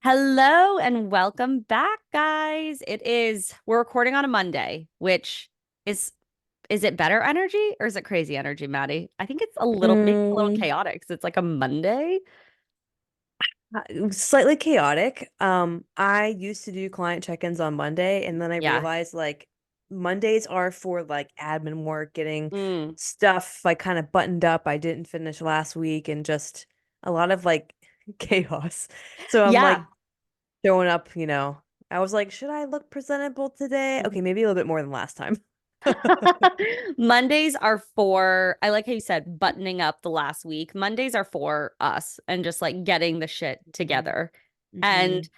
Hello and welcome back, guys. We're recording on a Monday, which is is it better energy or is it crazy energy, Maddie? I think it's maybe a little Mm, chaotic because it's like a Monday. Slightly chaotic. I used to do client check-ins on Monday, and then I Yeah. realized like Mondays are for like admin work, getting Mm. stuff like kind of buttoned up I didn't finish last week, and just a lot of like chaos. So I'm Yeah. like showing up, I was like, should I look presentable today? Okay, maybe a little bit more than last time. Mondays are for, I like how you said buttoning up the last week. Mondays are for us and just like getting the shit together. And Mm-hmm.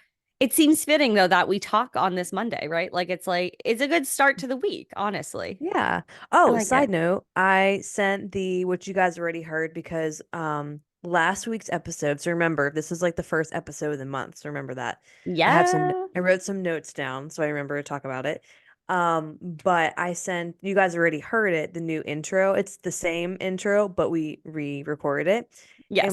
it seems fitting though that we talk on this Monday, right? It's a good start to the week, honestly. Yeah. I Oh, like it. side note, I sent the which you guys already heard because last week's episode, so remember, this is like the first episode of the month. So remember that. Yeah. I wrote some notes down so I remember to talk about it. But I sent you guys already heard it, the new intro. It's the same intro, but we re-recorded it. And Yes.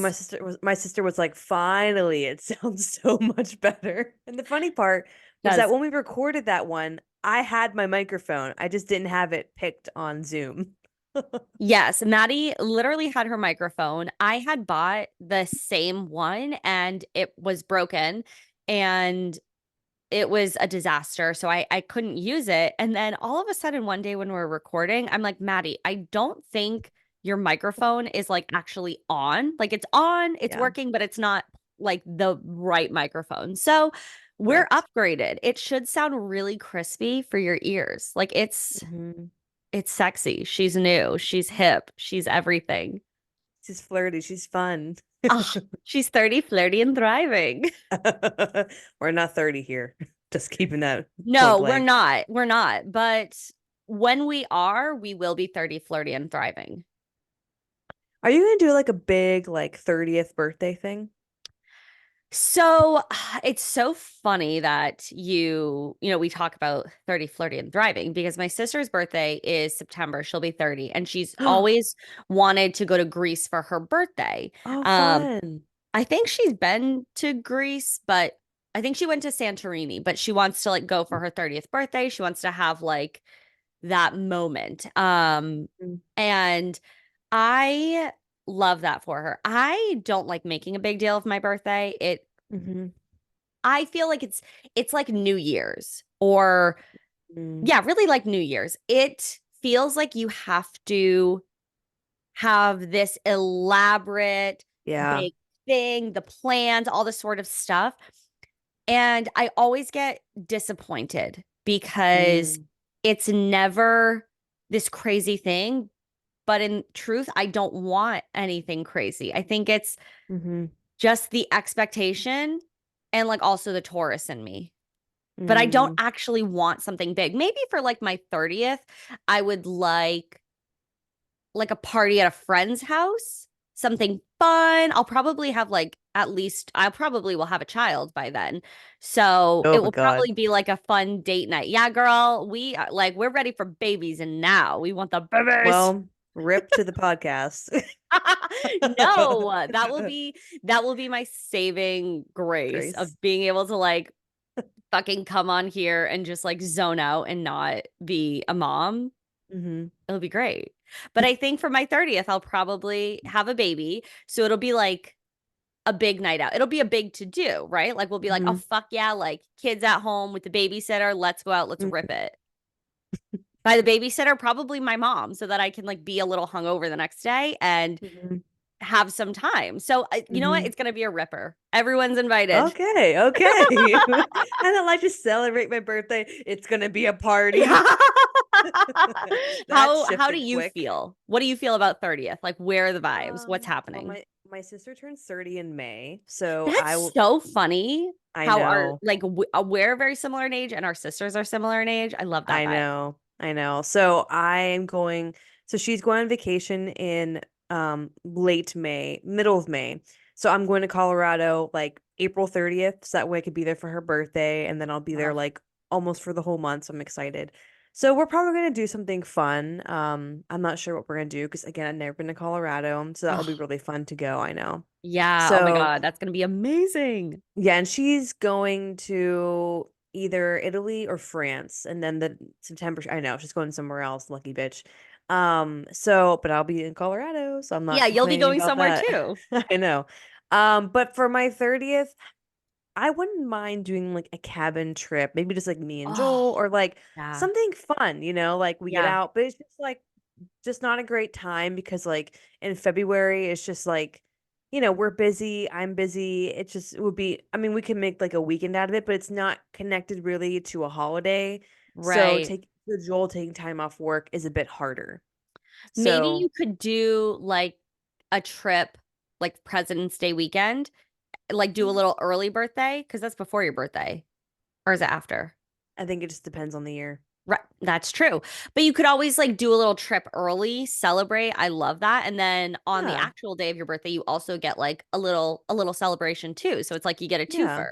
my sister was like, finally, it sounds so much better. And the funny part was that Does. when we recorded that one, I had my microphone. I just didn't have it picked on Zoom. Yes, Maddie literally had her microphone. I had bought the same one and it was broken and it was a disaster. So I couldn't use it. And then all of a sudden one day when we are recording, I'm like, Maddie, I don't think your microphone is like actually on. Like it's on, it's Yeah, working, but it's not like the right microphone. So we're correct. upgraded. It should sound really crispy for your ears. Hmm. It's sexy. She's new. She's hip. She's everything. She's flirty. She's fun. Oh, she's 30, flirty, and thriving. We're not 30 here. Just keeping that point No, we're blank. not. We're not. But when we are, we will be 30, flirty, and thriving. Are you gonna do like a big like 30th birthday thing? So it's so funny that we talk about 30, flirty, and thriving because my sister's birthday is September. She'll be 30, and she's always wanted to go to Greece for her birthday. Oh, Um, fun. I think she's been to Greece, but I think she went to Santorini, but she wants to like go for her 30th birthday. She wants to have like that moment. And I love that for her. I don't like making a big deal of my birthday. Mm-hmm. I feel like it's like New Year's or Mm. yeah, really like New Year's. It feels like you have to have this elaborate Yeah. big thing, the plans, all this sort of stuff. And I always get disappointed because Mm. it's never this crazy thing. But in truth, I don't want anything crazy. I think it's Mm-hmm. just the expectation and like also the Taurus in me. But I don't Mm. actually want something big. Maybe for like my 30th, I would like a party at a friend's house, something fun. I'll probably have like at least I probably will have a child by then. So Oh it my will God. probably be like a fun date night. Yeah, girl, we're ready for babies and now we want the babies. Well, rip to the podcast. No, that will be my saving grace of Grace. being able to like fucking come on here and just like zone out and not be a mom. Mm-hmm. It'll be great. But I think for my 30th, I'll probably have a baby. So it'll be like a big night out. It'll be a big to do, right? Like we'll be like, oh, Mm-hmm. fuck yeah, like kids at home with the babysitter. Let's go out. Let's rip it. By the babysitter, probably my mom, so that I can like be a little hungover the next day and Mm-hmm. have some time. So you know what? Mm-hmm. It's gonna be a ripper. Everyone's invited. Okay, okay. I don't like to celebrate my birthday. It's gonna be a party. That How do shifted you quick. feel? What do you feel about 30th? Like where are the vibes? What's Well, happening? my sister turns 30 in May, so That's so funny I how our know. we're very similar in age and our sisters are similar in age. I love that I vibe. know. I know. So I am going so she's going on vacation in late May, middle of May. So I'm going to Colorado like April 30th, so that way I could be there for her birthday and then I'll be there Love. like almost for the whole month. So I'm excited. So we're probably gonna do something fun. I'm not sure what we're gonna do because again, I've never been to Colorado, so that'll be Oh, really fun to go, I know. yeah. Oh my So God, that's gonna be amazing. yeah, and she's going to either Italy or France, and then the September, I know she's going somewhere else, lucky bitch. So but I'll be in Colorado, so I'm Yeah, not you'll be complaining going about somewhere that. too. I know. But for my 30th, I wouldn't mind doing like a cabin trip, maybe just like me and Oh, Joel, or like yeah. something fun, like we get Yeah. out, but it's just like just not a great time because like in February it's just like we're busy, I'm busy. It would be, I mean, we can make like a weekend out of it, but it's not connected really to a holiday. So Right. take for Joel taking time off work is a bit harder. Maybe So you could do like a trip like President's Day weekend, like do a mm, little early birthday because that's before your birthday. Or is it after? I think it just depends on the year. Right, that's true. But you could always like do a little trip early, celebrate. I love that. And then on the Yeah. actual day of your birthday, you also get like a little celebration too. So it's like you get a Yeah. twofer.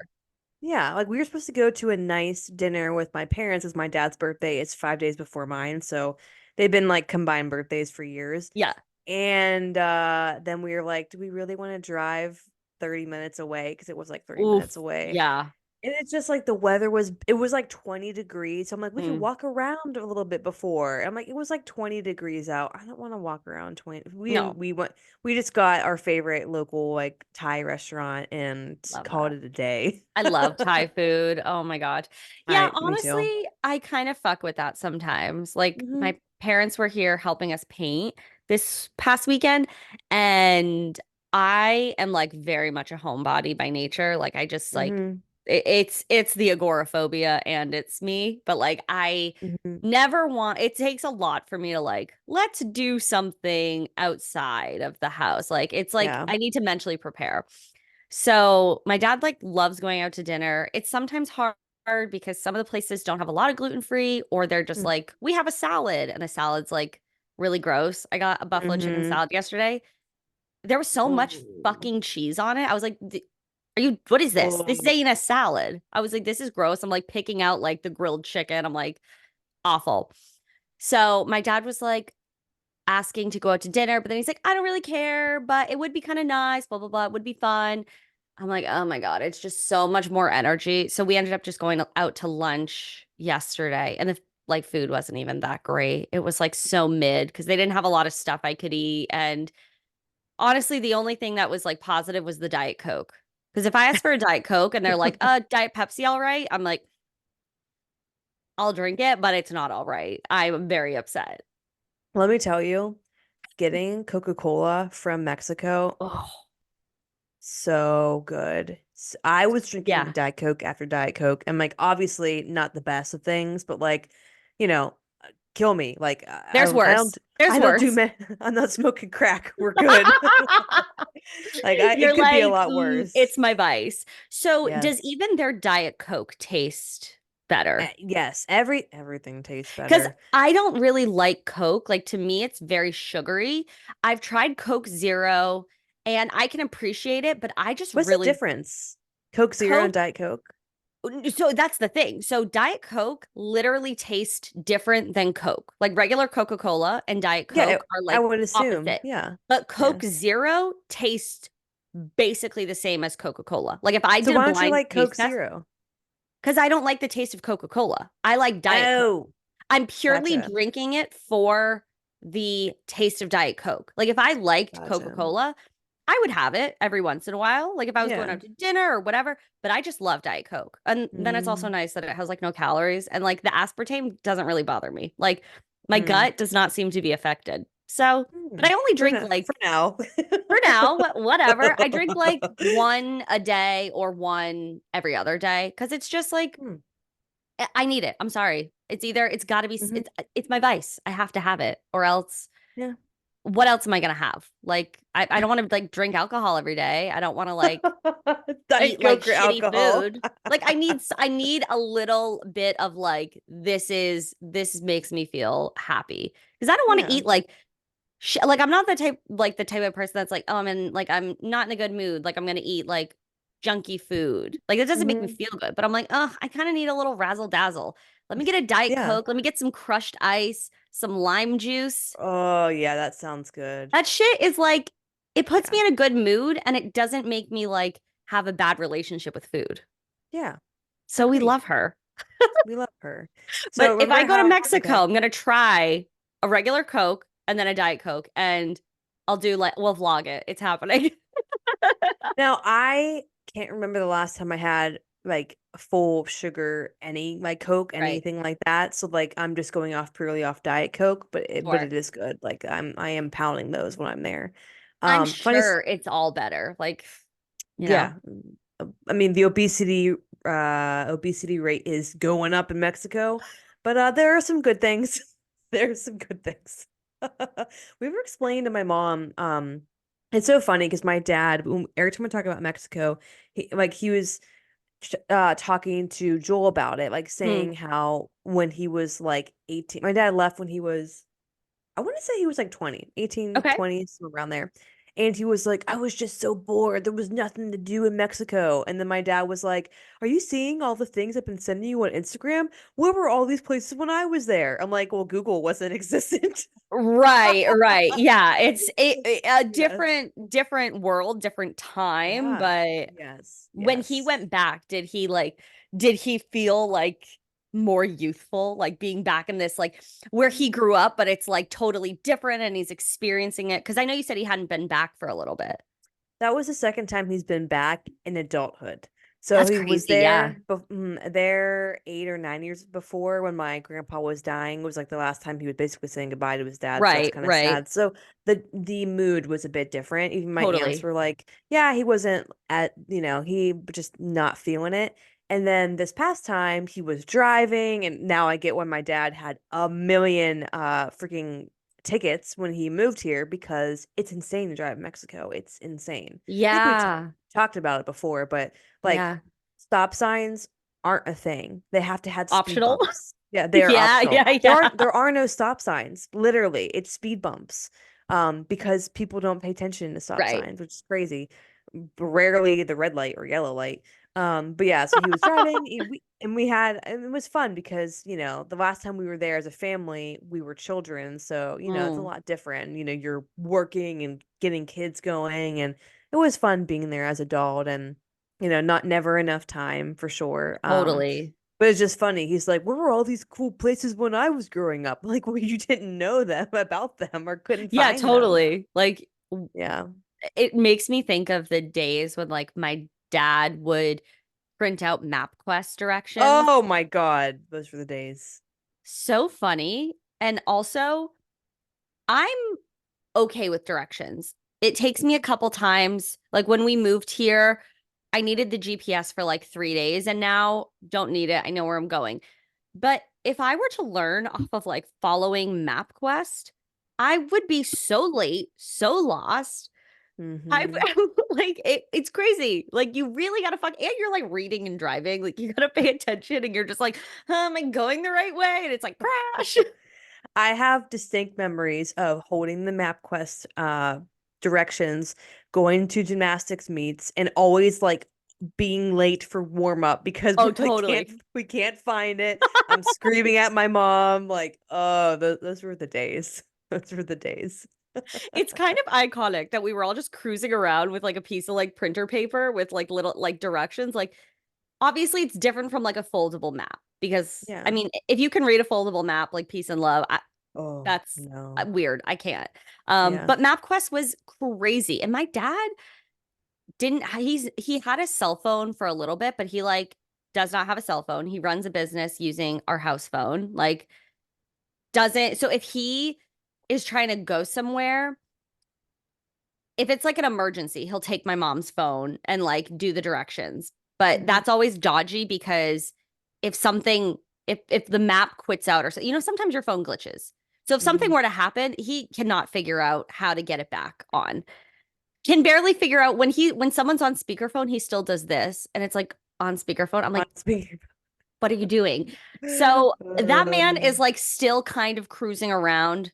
Yeah, like we were supposed to go to a nice dinner with my parents. It's my dad's birthday. It's 5 days before mine, so they've been like combined birthdays for years. Yeah. And then we were like, do we really want to drive 30 minutes away? Because it was like 30 minutes Oof. away. Yeah. And it's just like the weather was, it was like 20 degrees. So I'm like, we could Mm, walk around a little bit before. I'm like, it was like 20 degrees out. I don't want to walk around 20. no, We just got our favorite local like Thai restaurant and love called that. it a day. I love Thai food. Oh my God. Yeah, Me too. honestly, I kind of fuck with that sometimes. Like Hmm. my parents were here helping us paint this past weekend, and I am like very much a homebody by nature. Like I just like Hmm. it's the agoraphobia and it's me, but like I Hmm. never want it takes a lot for me to like let's do something outside of the house. Like it's like Yeah. I need to mentally prepare. So my dad like loves going out to dinner. It's sometimes hard because some of the places don't have a lot of gluten free, or they're just like, we have a salad, and the salad's like really gross. I got a buffalo chicken Mm-hmm. salad yesterday. There was so much Oh. fucking cheese on it. I was like, are you, what is this? This Oh. ain't a salad. I was like, this is gross. I'm like picking out like the grilled chicken. I'm like, awful. So my dad was like, asking to go out to dinner, but then he's like, I don't really care, but it would be kind of nice, blah, blah, blah. It would be fun. I'm like, oh my God, it's just so much more energy. So we ended up just going out to lunch yesterday, and the like food wasn't even that great. It was like so mid because they didn't have a lot of stuff I could eat. And honestly, the only thing that was like positive was the Diet Coke. Because if I ask for a Diet Coke and they're like, Diet Pepsi, all right, I'm like, I'll drink it, but it's not all right. I'm very upset. Let me tell you, getting Coca-Cola from Mexico, Oh, so good. I was drinking yeah. Diet Coke after Diet Coke, and like obviously not the best of things, but like, you know, kill me. Like There's worse. There's I don't do worse. me I'm not smoking crack. We're good. Like it You're could be a like, lot worse. it's my vice. So, does Yes. even their Diet Coke taste better? Yes, everything tastes Because better. I don't really like Coke. Like, to me, it's very sugary. I've tried Coke Zero and I can appreciate it, but I just What's the really, difference? Coke Zero and Coke. Diet Coke? So that's the thing. So Diet Coke literally tastes different than Coke. Like regular Coca-Cola and Diet Yeah, Coke are I like would assume. opposite. Yeah. But Yeah. Coke Zero tastes basically the same as Coca-Cola. Like if I So did a why don't you blind like Coke taste test, Zero? because I don't like the taste of Coca-Cola. I like Diet Coke. Oh, I'm purely gotcha. drinking it for the taste of Diet Coke. Like if I liked Gotcha. Coca-Cola, I would have it every once in a while, like if I was going Yeah. out to dinner or whatever, but I just love Diet Coke. And then it's also Mm, nice that it has like no calories and like the aspartame doesn't really bother me. Like my mm, gut does not seem to be affected. So, but I only For drink now. For like now. for now, whatever. I drink like one a day or one every other day because it's just like Hmm. I need it. I'm sorry. It's either it's got to be Hmm. it's my vice. I have to have it or else Yeah. what else am I gonna have? Like I don't want to like drink alcohol every day. I don't want to like Diet eat like Coke or shitty alcohol. food. Like I need a little bit of like this makes me feel happy because I don't want to Yeah. eat like like I'm not the type of person that's like, oh, I'm not in a good mood. Like I'm gonna eat like junky food. Like it doesn't make me Hmm. feel good, but I'm like, oh, I kind of need a little razzle dazzle. Let me get a Diet Yeah. Coke. Let me get some crushed ice, some lime juice. Oh, yeah, that sounds good. That shit is like, it puts Yeah. me in a good mood and it doesn't make me like have a bad relationship with food. Yeah. So we Agreed. love her. We love her. So But if I remember go to how, Mexico, okay. I'm gonna try a regular Coke and then a Diet Coke, and I'll do like we'll vlog it. It's happening. Now, I can't remember the last time I had like full sugar any like Coke, Right. anything like that. So like I'm just going off purely off Diet Coke, but Sure. it is good. Like I am pounding those when I'm there. I'm Funny sure it's all better. Like, you know, Yeah. I mean, the obesity rate is going up in Mexico, but there are some good things. There are some good things. We were explaining to my mom, it's so funny because my dad, every time we talk about Mexico, he was talking to Joel about it, like mm, saying how when he was like 18, my dad left when he was I want to say he was like 20, 18, okay. 20, somewhere around there. And he was like, I was just so bored. There was nothing to do in Mexico. And then my dad was like, are you seeing all the things I've been sending you on Instagram? Where were all these places when I was there? I'm like, well, Google wasn't existent. Right, right. Yeah, it's a Yes. different world, different time, Yeah. but Yes. when he Yes. went back, did he feel like more youthful, like being back in this like where he grew up, but it's like totally different and he's experiencing it? Because I know you said he hadn't been back for a little bit. That was the second time he's been back in adulthood. So That's he was crazy. Yeah. there 8 or 9 years before when my grandpa was dying. It was like the last time he was basically saying goodbye to his dad. So that's Right, kind of right. sad. So the mood was a bit different. Even my aunts Totally. were like, "Yeah, he wasn't he just not feeling it." And then this past time he was driving, and now I get when my dad had a million freaking tickets when he moved here because it's insane to drive in Mexico. It's insane. I think we Yeah. talked about it before, but like Yeah. stop signs aren't a thing. They have to have speed Optional. bumps. Yeah, they are Yeah, optional. yeah, yeah. There are no stop signs. Literally, it's speed bumps. Because people don't pay attention to stop Right. signs, which is crazy. Rarely the red light or yellow light. But yeah, so he was driving, and it was fun because, the last time we were there as a family, we were children. So, it's a Mm, lot different. You're working and getting kids going, and it was fun being there as adult and, not never enough time for sure. totally. But it's just funny. He's like, where were all these cool places when I was growing up? Like, well, you didn't know them about them or couldn't Yeah, find them. totally. Like Yeah. it makes me think of the days when like my dad would print out MapQuest directions. Oh my God. Those were the days. So funny. And also, I'm okay with directions. It takes me a couple times. Like when we moved here, I needed the GPS for like 3 days and now don't need it. I know where I'm going. But if I were to learn off of like following MapQuest, I would be so late, so lost. I Hmm. like it's crazy. Like you really gotta and you're like reading and driving. Like you gotta pay attention and you're just like, am I going the right way? And it's like crash. I have distinct memories of holding the MapQuest directions, going to gymnastics meets, and always like being late for warm up because Oh, we're like totally. we can't find it. I'm screaming at my mom like, oh, those were the days. Those were the days. It's kind of iconic that we were all just cruising around with like a piece of like printer paper with like little like directions. Like obviously it's different from like a foldable map because I Yeah. mean, if you can read a foldable map like peace and love, Oh, that's no. weird. I can't. Yeah. But MapQuest was crazy. And my dad didn't he had a cell phone for a little bit, but he like does not have a cell phone. He runs a business using our house phone. Like doesn't so if he is trying to go somewhere, if it's like an emergency, he'll take my mom's phone and like do the directions. But Hmm. that's always dodgy because if something if the map quits out or so, sometimes your phone glitches. So if something Hmm. were to happen, he cannot figure out how to get it back on. Can barely figure out when someone's on speakerphone, he still does this and it's like on speakerphone. I'm like, Honestly. what are you doing? So that man Uh, is like still kind of cruising around,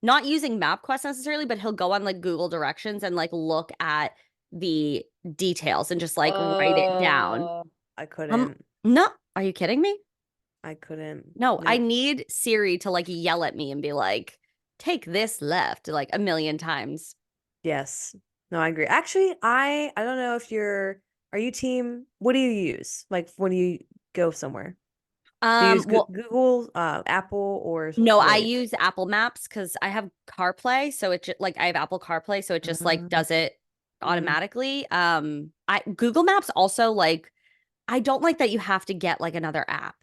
not using MapQuest necessarily, but he'll go on like Google directions and like look at the details and just like write it down. Oh, I Um, couldn't. no, are you kidding me? I couldn't. No, I Nope. need Siri to like yell at me and be like, take this left like a million times. Yes. No, I agree. Actually, I don't know if are you team, what do you use? Like when you go somewhere? Do you use Well, Google, Apple, or no, I what? use Apple Maps because I have CarPlay, so it just like I have Apple CarPlay, so it just like Uh, does it mhm. automatically. I Google Maps also like I don't like that you have to get like another app.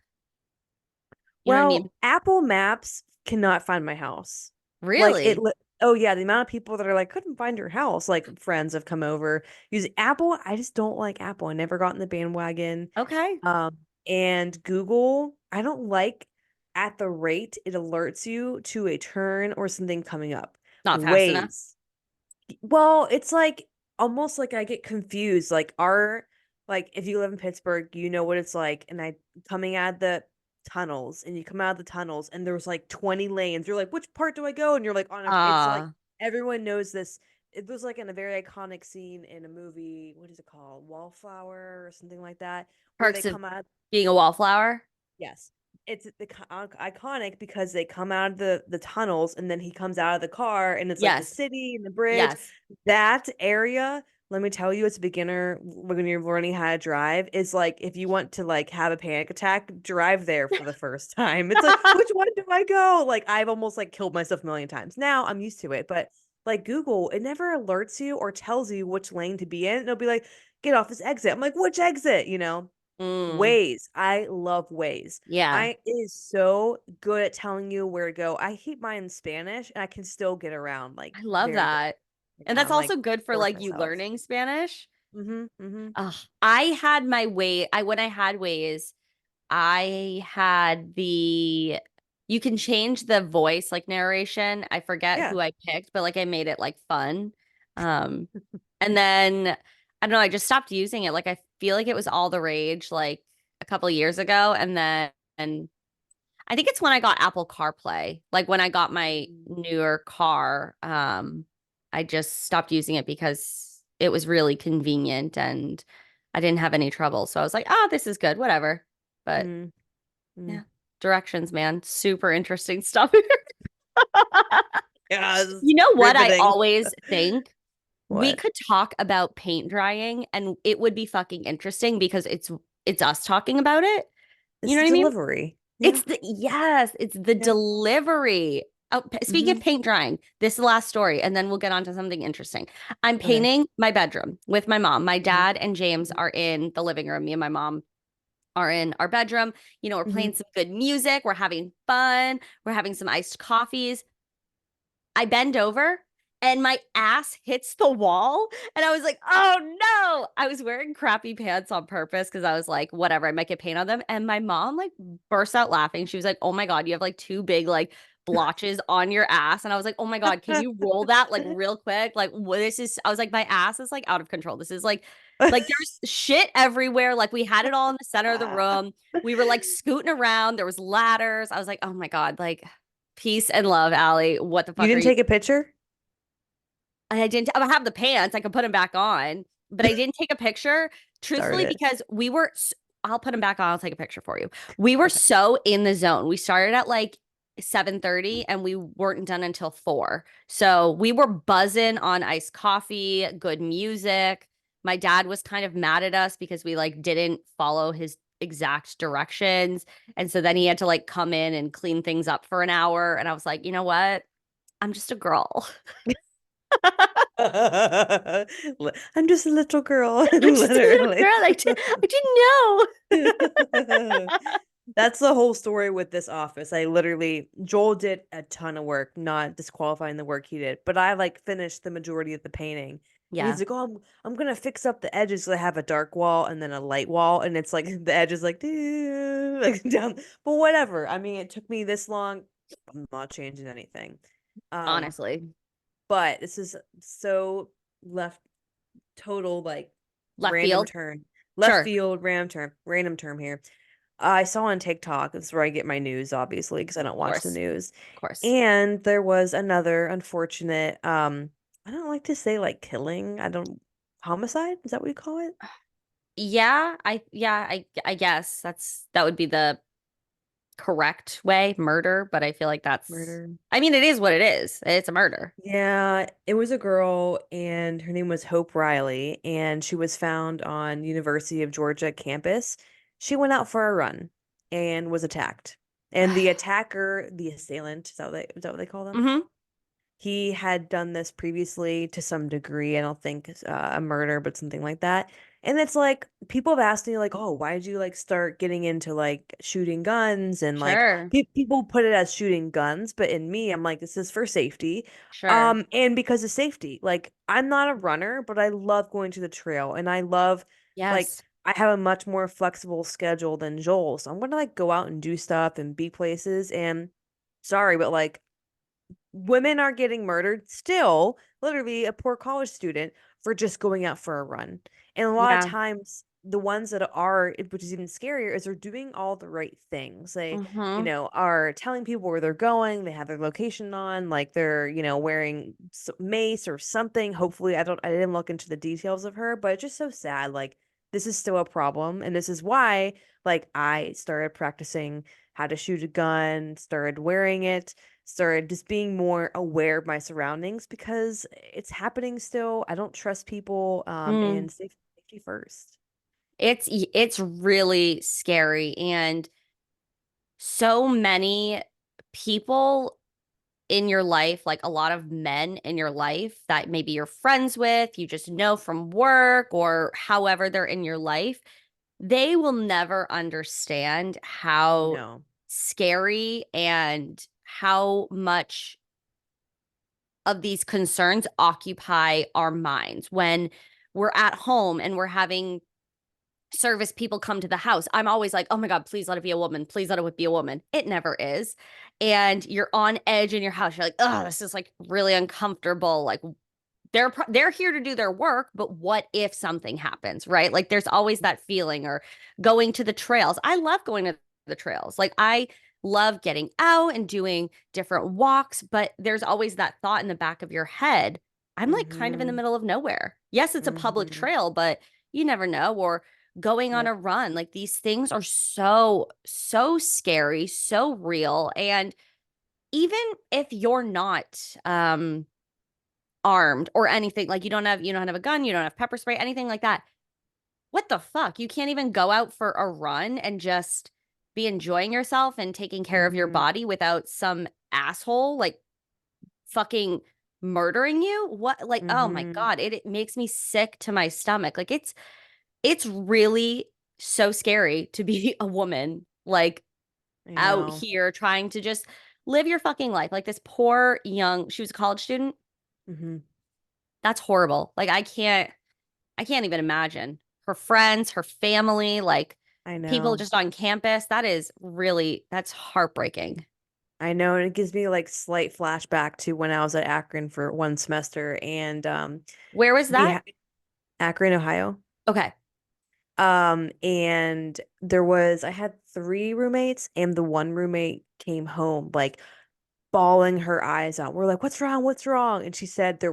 You know what I Well, mean? Apple Maps cannot find my house. Like Really? oh yeah, the amount of people that are like couldn't find your house, like friends have come over using Apple. I just don't like Apple. I never got in the bandwagon. Okay. Um, and Google, I don't like at the rate it alerts you to a turn or something coming up. Not fast enough. Waze. Well, it's like almost like I get confused. Like if you live in Pittsburgh, you know what it's like. And I coming out of the tunnels and you come out of the tunnels and there's like 20 lanes. You're like, which part do I go? And you're like it's like Uh, everyone knows this. It was like in a very iconic scene in a movie, what is it called? Wallflower or something like that, where they Perks of come out. being a wallflower. Yes. It's iconic because they come out of the tunnels and then he comes out of the car and it's like the Yes. city and the bridge. Yes. That area, let me tell you, as a beginner when you're learning how to drive, is like if you want to like have a panic attack, drive there for the first time. It's like, which one do I go? Like I've almost like killed myself a million times. Now I'm used to it, but like Google, it never alerts you or tells you which lane to be in. It'll be like, get off this exit. I'm like, which exit? You know? Mm, Waze. I love Waze. yeah. I it is so good at telling you where to go. I keep mine in Spanish and I can still get around like I love very well. that. And Yeah, that's I'm like also good for force like you myself. learning Spanish. Mm-hmm. Mm-hmm. Ugh, I had my way. I when I had Waze, I had the you can change the voice like narration. I forget Yeah. who I picked, but like I made it like fun. Um, and then I don't know, I just stopped using it. Like I feel like it was all the rage like a couple of years ago, and then and I think it's when I got Apple CarPlay. Like when I got my newer car, I just stopped using it because it was really convenient and I didn't have any trouble. So I was like, oh, this is good, whatever. But Mm-hmm. yeah, directions, man, super interesting stuff. Yeah, it's You know what I riveting. always think? We What? could talk about paint drying and it would be fucking interesting because it's us talking about it. You It's know the what I mean? delivery. Yeah. It's the yes, it's the Yeah. delivery. Oh, speaking of Mm-hmm. paint drying, this is the last story, and then we'll get on to something interesting. I'm Okay. painting my bedroom with my mom. My Mm-hmm. dad and James are in the living room. Me and my mom are in our bedroom. You know, we're Mm-hmm. playing some good music. We're having fun. We're having some iced coffees. I bend over and my ass hits the wall. And I was like, oh no. I was wearing crappy pants on purpose because I was like, whatever, I might get paint on them. And my mom like burst out laughing. She was like, oh my God, you have like two big like blotches on your ass. And I was like, oh my God, can you roll that like real quick? Like, what this is, I was like, my ass is like out of control. This is like there's shit everywhere. Like we had it all in the center of the room. We were like scooting around. There was ladders. I was like, oh my God, like peace and love, Allie. What the You fuck are didn't you? take a picture? I didn't, I have the pants. I could put them back on, but I didn't take a picture, Darn truthfully, it. because I'll put them back on. I'll take a picture for you. We were Okay. so in the zone. We started at like 7:30 and we weren't done until 4. So we were buzzing on iced coffee, good music. My dad was kind of mad at us because we like didn't follow his exact directions. And so then he had to like come in and clean things up for an hour. And I was like, you know what? I'm just a girl. I'm just a little girl, I'm just a little literally. girl. I didn't know. That's the whole story with this office. I literally, Joel did a ton of work, not disqualifying the work he did, but I like finished the majority of the painting. And he's Yeah, like, "Oh, I'm gonna fix up the edges. So I have a dark wall and then a light wall, and it's like the edge is like, like down. But whatever. I mean, it took me this long. I'm not changing anything. Um, honestly. but this is so left total like Left random field. turn, left Sure. Of field, random term here. I saw on TikTok, that's where I get my news, obviously, because I don't watch the course. news. Of course. And there was another unfortunate, I don't like to say like killing. I don't. Homicide? Is that what you call it? I guess that would be the correct way, murder, but I feel like Murder. I mean, it is what it is. It's a murder. Yeah, it was a girl and her name was Hope Riley and she was found on University of Georgia campus. She went out for a run and was attacked. And the attacker, the assailant, is that what they call them? Hmm. He had done this previously to some degree. I don't think a murder, but something like that. And it's like people have asked me like, "Oh, why did you like start getting into like shooting guns?" And like Sure. people put it as shooting guns, but in me, I'm like, this is for safety. Sure. And because of safety. Like I'm not a runner, but I love going to the trail and I love like Yes. I have a much more flexible schedule than Joel. So I'm gonna like go out and do stuff and be places and sorry, but like women are getting murdered still, literally a poor college student for just going out for a run. And a lot of Yeah. times the ones that are, which is even scarier, is they're doing all the right things. They, Hmm. are telling people where they're going, they have their location on, like they're, wearing mace or something. Hopefully, I didn't look into the details of her, but it's just so sad. Like this is still a problem, and this is why like I started practicing how to shoot a gun, started wearing it, started just being more aware of my surroundings because it's happening still. I don't trust people, Mm. and safety first. It's really scary, and so many people in your life, like a lot of men in your life that maybe you're friends with, you just know from work or however they're in your life, they will never understand how No. scary and how much of these concerns occupy our minds when we're at home and we're having service people come to the house. I'm always like, oh my God, please let it be a woman. Please let it be a woman. It never is. And you're on edge in your house. You're like, oh, this is like really uncomfortable. Like they're here to do their work, but what if something happens, right? Like there's always that feeling. Or going to the trails. I love going to the trails. Like I love getting out and doing different walks, but there's always that thought in the back of your head. I'm like kind of in the Mm-hmm. middle of nowhere. Yes, it's a public Mm-hmm. trail, but you never know. Or going on Yep. a run. Like these things are so scary, so real. And even if you're not armed or anything, like you don't have a gun, you don't have pepper spray, anything like that. What the fuck? You can't even go out for a run and just be enjoying yourself and taking care of your Mm-hmm. body without some asshole like fucking murdering you? What, like, oh my Mm-hmm. God, it makes me sick to my stomach. Like it's really so scary to be a woman, like I out know. here trying to just live your fucking life. Like this poor young, she was a college student. Mm-hmm. That's horrible. Like I can't even imagine her friends, her family, like I people know. just on campus. That's heartbreaking. I know, and it gives me like slight flashback to when I was at Akron for one semester, and Where was we that? ha Akron, Ohio. Okay. And I had three roommates, and the one roommate came home like bawling her eyes out. We're like, "What's wrong? What's wrong?" And she said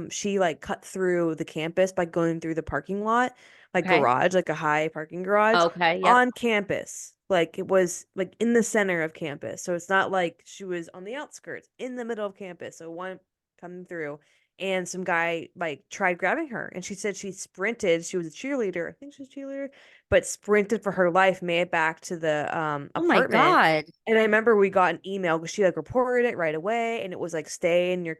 she like cut through the campus by going through the parking lot, like Okay. garage, like a high parking garage Okay. Yep. on campus. Like it was like in the center of campus. So it's not like she was on the outskirts, in the middle of campus. So one coming through and some guy like tried grabbing her and she said she sprinted. She was a cheerleader. I think she was a cheerleader, but sprinted for her life, made it back to the Oh my apartment. God. And I remember we got an email because she like reported it right away, and it was like stay in your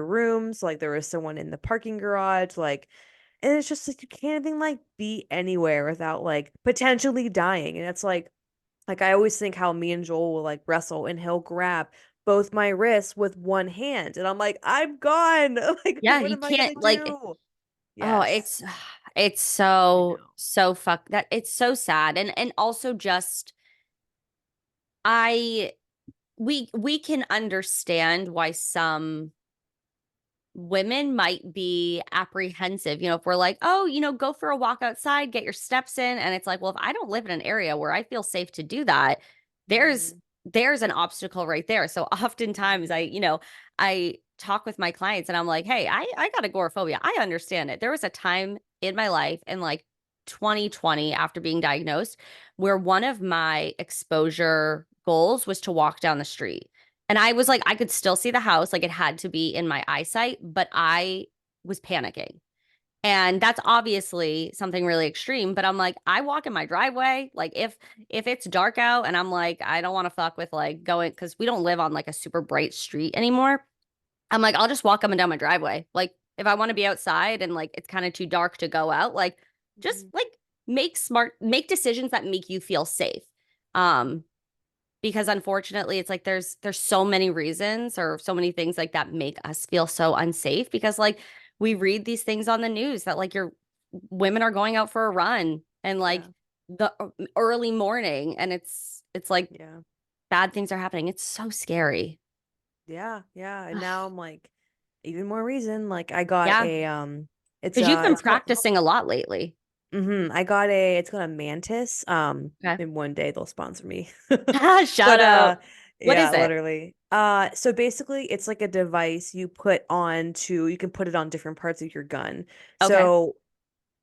rooms. Like there was someone in the parking garage, like, and it's just like you can't even like be anywhere without like potentially dying. And it's like I always think how me and Joel will like wrestle, and he'll grab both my wrists with one hand, and I'm like, I'm gone. Like, Yeah, what you am I gonna can't like do? oh, Yes, it's I so know. so fuck that it's so sad. And also just I we can understand why some women might be apprehensive. If we're like, oh, go for a walk outside, get your steps in. And it's like, well, if I don't live in an area where I feel safe to do that, there's Hmm. there's an obstacle right there. So oftentimes I talk with my clients and I'm like, hey, I got agoraphobia. I understand it. There was a time in my life in like 2020 after being diagnosed where one of my exposure goals was to walk down the street. And I was like, I could still see the house, like it had to be in my eyesight, but I was panicking. And that's obviously something really extreme, but I'm like, I walk in my driveway. Like if it's dark out and I'm like, I don't want to fuck with like going because we don't live on like a super bright street anymore. I'm like, I'll just walk up and down my driveway. Like if I want to be outside and like it's kind of too dark to go out, like just Mhm. like make decisions that make you feel safe. Um, because unfortunately it's like there's so many reasons or so many things like that make us feel so unsafe because like we read these things on the news that like your women are going out for a run and like Yeah. the early morning and it's like Yeah. bad things are happening. It's so scary. Yeah. Yeah. And now I'm like, even more reason. Like I got Yeah, a because you've been it's called practicing a lot lately. I got a it's called a mantis. Okay. Maybe one day they'll sponsor me. Shout But out. What yeah, is it? literally. So basically it's like a device you can put it on different parts of your gun. Okay. So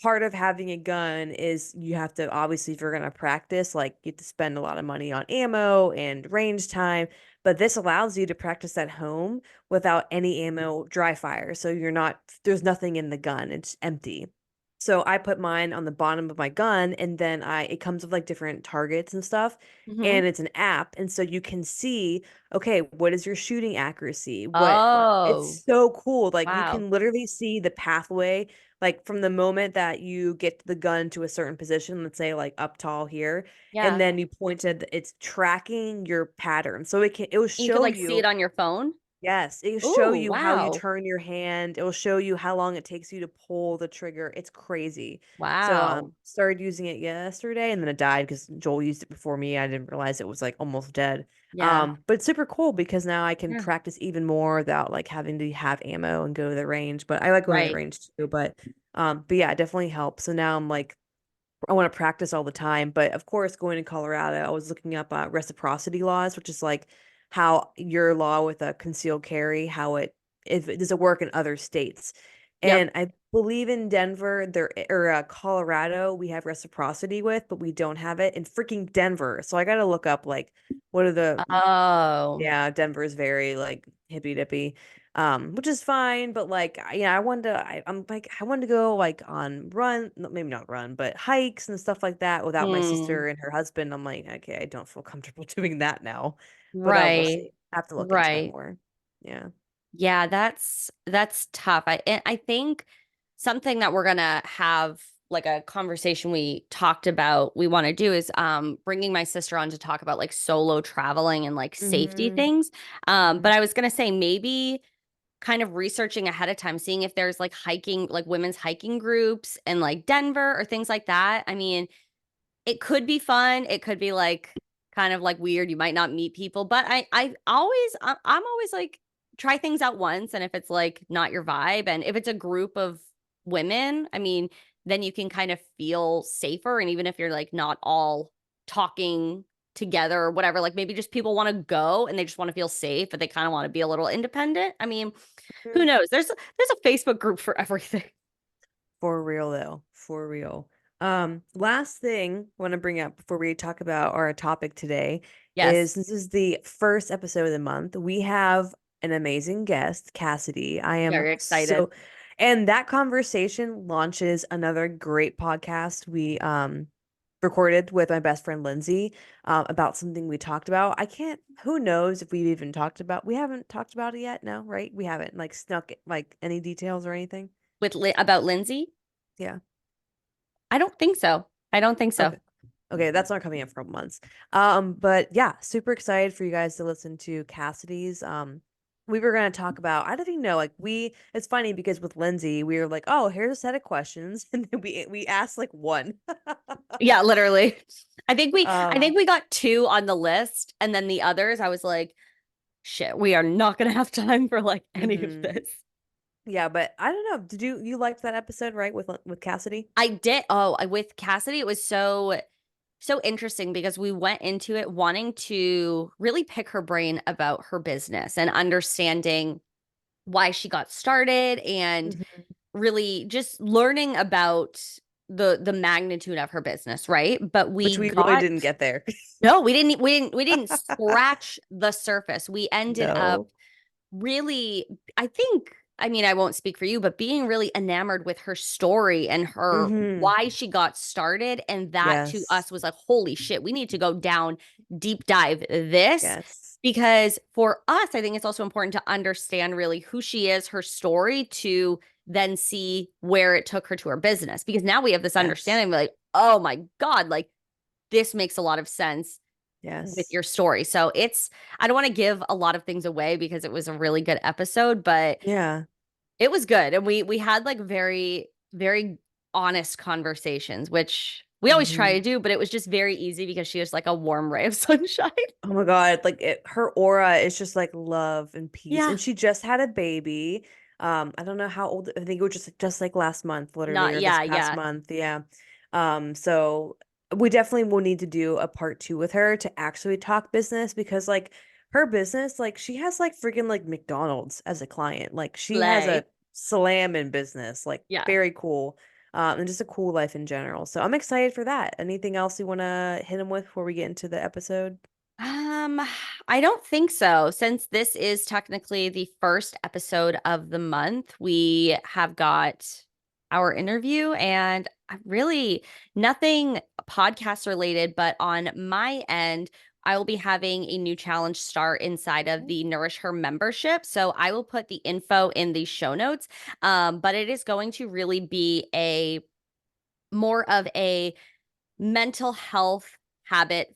part of having a gun is you have to obviously if you're going to practice like you have to spend a lot of money on ammo and range time, but this allows you to practice at home without any ammo dry fire, so you're not there's nothing in the gun, it's empty. So I put mine on the bottom of my gun and then I it comes with like different targets and stuff, Hmm. and it's an app and so you can see, okay, what is your shooting accuracy, Oh, it's so cool, like you wow. can literally see the pathway, like from the moment that you get the gun to a certain position, let's say like up tall here, and Yeah. then you pointed, it's tracking your pattern. So it will You could show like see it you, on your phone. yes, it will show Oh, you how you wow. turn your hand. It will show you how long it takes you to pull the trigger. It's crazy. So Wow. started using it yesterday and then it died because Joel used it before me. I didn't realize it was like almost dead. Yeah. But it's super cool because now I can Yeah. practice even more without like having to have ammo and go to the range. But I like going to the Right. range too, but yeah, it definitely helps. So now I'm like I want to practice all the time. But of course, going to Colorado, I was looking up reciprocity laws, which is like how your law with a concealed carry, how it if it does it work in other states. Yep. And I believe in Denver there or Colorado we have reciprocity with, but we don't have it in freaking Denver. So I got to look up like what are the Oh. yeah, Denver is very like hippy dippy, which is fine. But like, yeah, I'm like, I wanted to go like on run, maybe not run, but hikes and stuff like that without my Hmm. sister and her husband. I'm like, okay, I don't feel comfortable doing that now. But we'll Right. see. I have to look into it Right. more. Yeah. Yeah, that's tough. I think something that we're gonna have like a conversation we talked about we want to do is bringing my sister on to talk about like solo traveling and like safety Mm-hmm. things. Mm-hmm. But I was gonna say maybe kind of researching ahead of time, seeing if there's like hiking, like women's hiking groups in like Denver or things like that. I mean, it could be fun. It could be like kind of like weird. You might not meet people, but I'm always like try things out once. And if it's like not your vibe, and if it's a group of women, I mean, then you can kind of feel safer. And even if you're like not all talking together or whatever, like maybe just people want to go and they just want to feel safe, but they kind of want to be a little independent. I mean, who knows? There's a Facebook group for everything. For real though, for real. Last thing I want to bring up before we talk about our topic today Yes, is this is the first episode of the month. We have an amazing guest, Cassidy. I am very excited. so, and that conversation launches another great podcast we recorded with my best friend Lindsay about something we talked about. I can't, who knows if we've even talked about, we haven't talked about it yet. No, right? We haven't like snuck like any details or anything. About Lindsay. Yeah. I don't think so. I don't think so. Okay. Okay, that's not coming up for a couple months. But yeah, super excited for you guys to listen to Cassidy's. We were gonna talk about, I don't even know, like it's funny because with Lindsay, we were like, oh, here's a set of questions, and then we asked like one. Yeah, literally. I Um, think we got two on the list and then the others I was like, shit, we are not going to have time for like any of hmm this. Yeah, but I don't know. Did you liked that episode, right? With Cassidy? I did. Oh, with Cassidy, it was so interesting because we went into it wanting to really pick her brain about her business and understanding why she got started and Mhm. really just learning about the magnitude of her business, right? But Which we we really got didn't get there. no, we didn't scratch the surface. We ended up No. really, I think, I mean, I won't speak for you, but being really enamored with her story and her Hmm. why she got started. And that to Yes. us was like, holy shit, we need to go down deep dive this. Yes. Because for us, I think it's also important to understand really who she is, her story, to then see where it took her to her business. Because now we have this Yes. understanding, like, oh my God, like this makes a lot of sense with Yes. your story. So it's, I don't want to give a lot of things away because it was a really good episode, but Yeah. it was good. And we had like very, very honest conversations, which we always try Hmm. to do, but it was just very easy because she was like a warm ray of sunshine. Oh my God, like her aura is just like love and peace. Yeah. And she just had a baby. I don't know how old, I think it was just like last month, literally, Not, or this yeah, past yeah. month. Yeah. So we definitely will need to do a part two with her to actually talk business because like her business, like she has like freaking like McDonald's as a client. Like she has a Slay. slam in business, like Yeah. very cool. And just a cool life in general. So I'm excited for that. Anything else you want to hit him with before we get into the episode? Um, I don't think so. Since this is technically the first episode of the month, we have got our interview and I really nothing podcast related, but on my end, I will be having a new challenge start inside of the Nourish Her membership. So I will put the info in the show notes. But it is going to really be a more of a mental health habit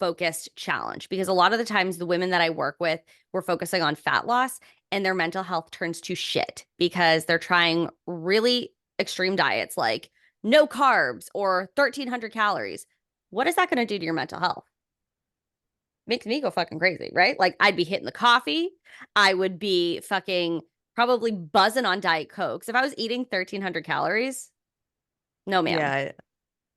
focused challenge because a lot of the times the women that I work with were focusing on fat loss and their mental health turns to shit because they're trying really extreme diets like no carbs or 1300 calories. What is that going to do to your mental health? Makes me go fucking crazy, right? Like I'd be hitting the coffee. I would be fucking probably buzzing on Diet Cokes. If I was eating 1300 calories, no ma'am. Yeah,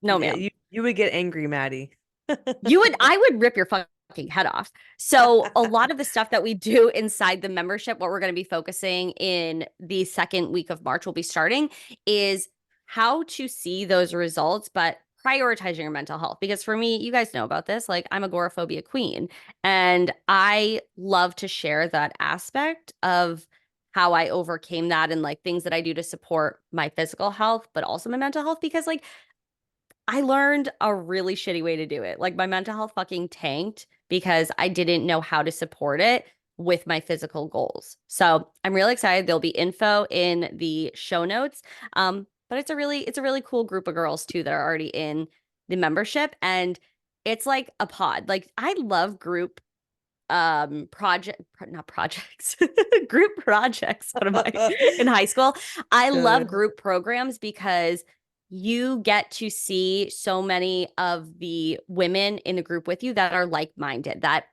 No yeah, ma'am. you would get angry, Maddie. I would rip your fucking head off. So, a lot of the stuff that we do inside the membership, what we're going to be focusing in the second week of March, will be starting is how to see those results, but prioritizing your mental health. Because for me, you guys know about this, like I'm agoraphobia queen, and I love to share that aspect of how I overcame that and like things that I do to support my physical health, but also my mental health. Because, like, I learned a really shitty way to do it. Like my mental health fucking tanked because I didn't know how to support it with my physical goals. So I'm really excited. There'll be info in the show notes. But it's a really cool group of girls too that are already in the membership. And it's like a pod. Like I love group not projects group projects, what am I, in high school. I love Good. group programs because you get to see so many of the women in the group with you that are like-minded, that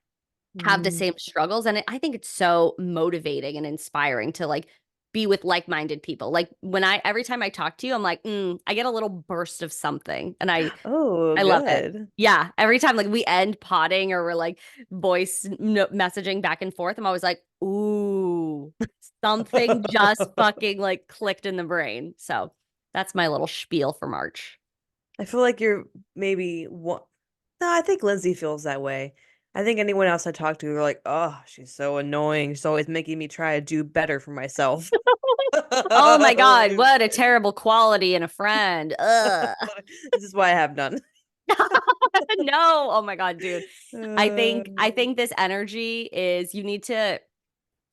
have the Mm. same struggles. And I think it's so motivating and inspiring to like be with like-minded people. Like when every time I talk to you, I'm like, I get a little burst of something. And Oh, I love it. good. Yeah. Every time like we end potting or we're like voice messaging back and forth, I'm always like, ooh, something just fucking like clicked in the brain. So that's my little spiel for March. I feel like you're maybe one. No, I think Lindsay feels that way. I think anyone else I talk to are like, oh, she's so annoying. She's always making me try to do better for myself. Oh my God, Like, what a terrible quality in a friend. Ugh. this is why I have none. No. Oh my God, dude. I Uh, think I think this energy is, you need to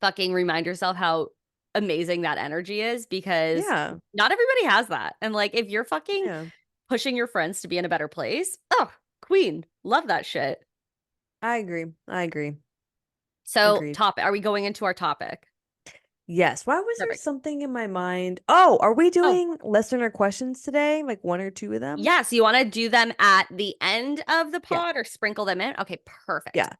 fucking remind yourself how amazing that energy is because yeah, not everybody has that. And like if you're fucking yeah. pushing your friends to be in a better place, oh, queen. Love that shit. I agree. I agree. So, Agreed. topic, are we going into our topic? Yes. Why was there Perfect. something in my mind? Oh, are we Oh, doing listener questions today? Like one or two of them? yeah. So you want to do them at the end of the Yeah. pod or sprinkle them in? Okay, perfect. Yeah. Yep.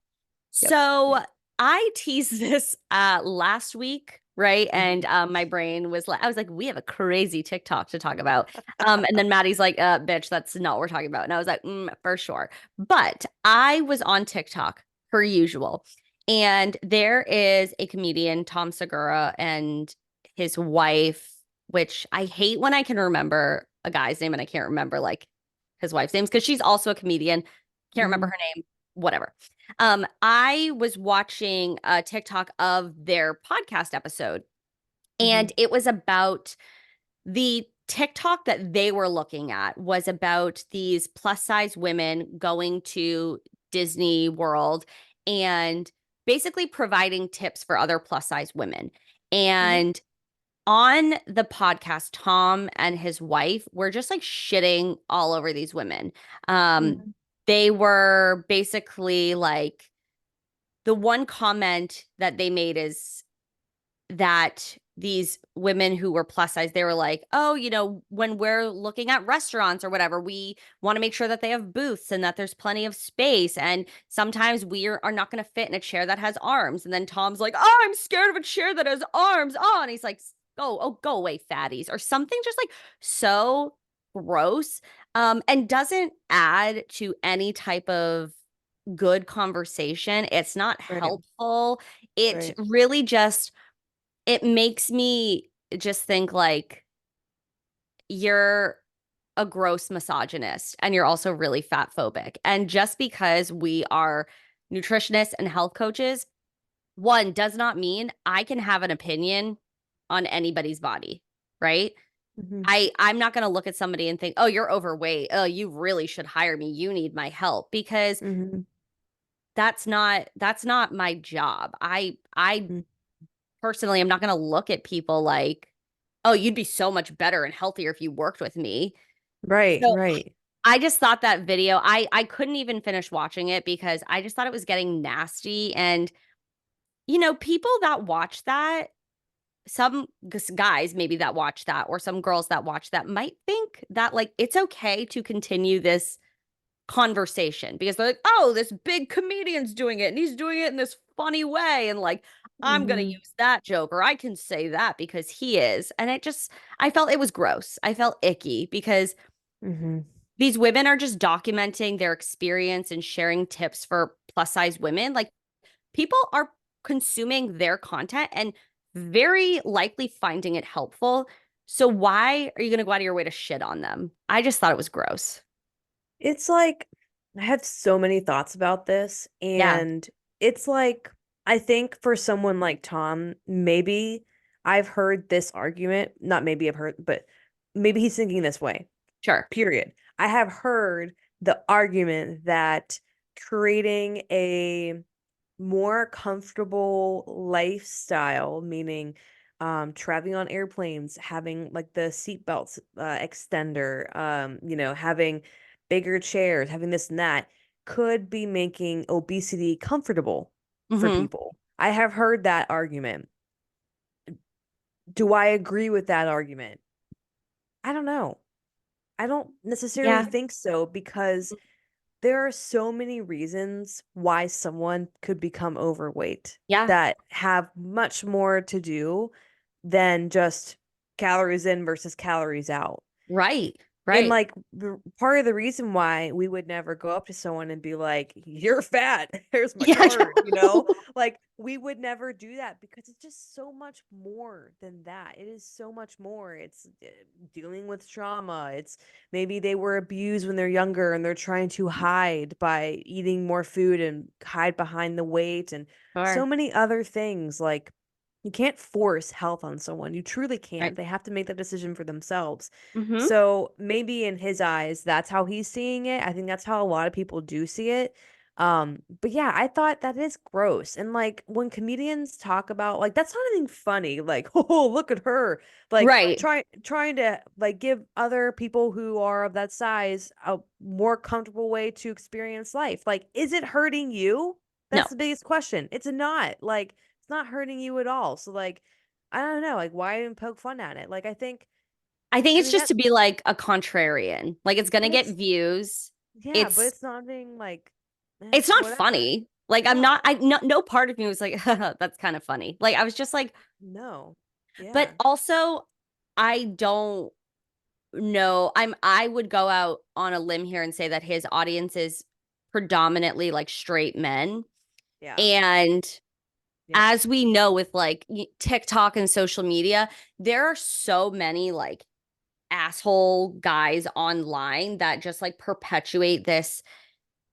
So Yep. I teased this last week, right? And Mhm. my brain was like, I was like, we have a crazy TikTok to talk about. And then Maddie's like, bitch, that's not what we're talking about. And I was like, for sure. But I was on TikTok per usual. And there is a comedian, Tom Segura, and his wife, which I hate when I can remember a guy's name and I can't remember like his wife's names because she's also a comedian. Can't remember Hmm. her name, whatever. I was watching a TikTok of their podcast episode, Hmm. and it was about the TikTok that they were looking at was about these plus size women going to Disney World and basically providing tips for other plus size women. Hmm. And on the podcast, Tom and his wife were just like shitting all over these women. Um, Hmm. they were basically like, the one comment that they made is that these women who were plus size, they were like, oh, when we're looking at restaurants or whatever, we want to make sure that they have booths and that there's plenty of space. And sometimes are not going to fit in a chair that has arms. And then Tom's like, oh, I'm scared of a chair that has arms. Oh, and he's like, go away, fatties, or something just like so gross. And doesn't add to any type of good conversation. It's not Right. helpful. It Right. really just it makes me just think like you're a gross misogynist and you're also really fat phobic. And just because we are nutritionists and health coaches, one does not mean I can have an opinion on anybody's body, right? Hmm. I'm not going to look at somebody and think, "Oh, you're overweight. Oh, you really should hire me. You need my help." Because Hmm. that's not my job. I personally am not going to look at people like, oh, you'd be so much better and healthier if you worked with me. Right. So Right. I just thought that video, I couldn't even finish watching it because I just thought it was getting nasty. And, people that watch that, some guys maybe that watch that, or some girls that watch that might think that like it's okay to continue this conversation because they're like, oh, this big comedian's doing it and he's doing it in this funny way. And like, I'm going to Hmm. use that joke or I can say that because he is. And I felt it was gross. I felt icky because Hmm. these women are just documenting their experience and sharing tips for plus size women. Like, people are consuming their content and very likely finding it helpful. So, why are you going to go out of your way to shit on them? I just thought it was gross. It's like I have so many thoughts about this, Yeah, and it's like I think for someone like Tom, maybe I've heard this argument, not maybe I've heard, but maybe he's thinking this way. sure. Period. I have heard the argument that creating a more comfortable lifestyle, meaning traveling on airplanes, having like the seatbelts extender, having bigger chairs, having this and that, could be making obesity comfortable for Hmm. people. I have heard that argument. Do I agree with that argument? I don't know. I don't necessarily Yeah. think so because there are so many reasons why someone could become overweight Yeah. that have much more to do than just calories in versus calories out. Right. And Right. like part of the reason why we would never go up to someone and be like, "You're fat. Here's my Yeah. card," like we would never do that because it's just so much more than that. It is so much more. It's dealing with trauma. It's maybe they were abused when they're younger and they're trying to hide by eating more food and hide behind the weight and so Sure. many other things. Like you can't force health on someone. You truly can't. Right. They have to make that decision for themselves. Hmm. So maybe in his eyes, that's how he's seeing it. I think that's how a lot of people do see it. But yeah, I thought that is gross. And like when comedians talk about like that's not anything funny, like, oh, look at her. Like Right. trying to like give other people who are of that size a more comfortable way to experience life. Like, is it hurting you? No, That's the biggest question. It's not. Like, it's not hurting you at all. So like, I don't know, like why even poke fun at it? Like I think I it's mean just that to be like a contrarian. Like it's gonna but get it's views. yeah, but It's it's not being like, it's not whatever. funny. Like I'm not. No, no part of me was like, that's kind of funny. Like I was just like, no, but yeah. also I don't know. I would go out on a limb here and say that his audience is predominantly like straight men. Yeah. And Yep. as we know with like TikTok and social media, there are so many like asshole guys online that just like perpetuate this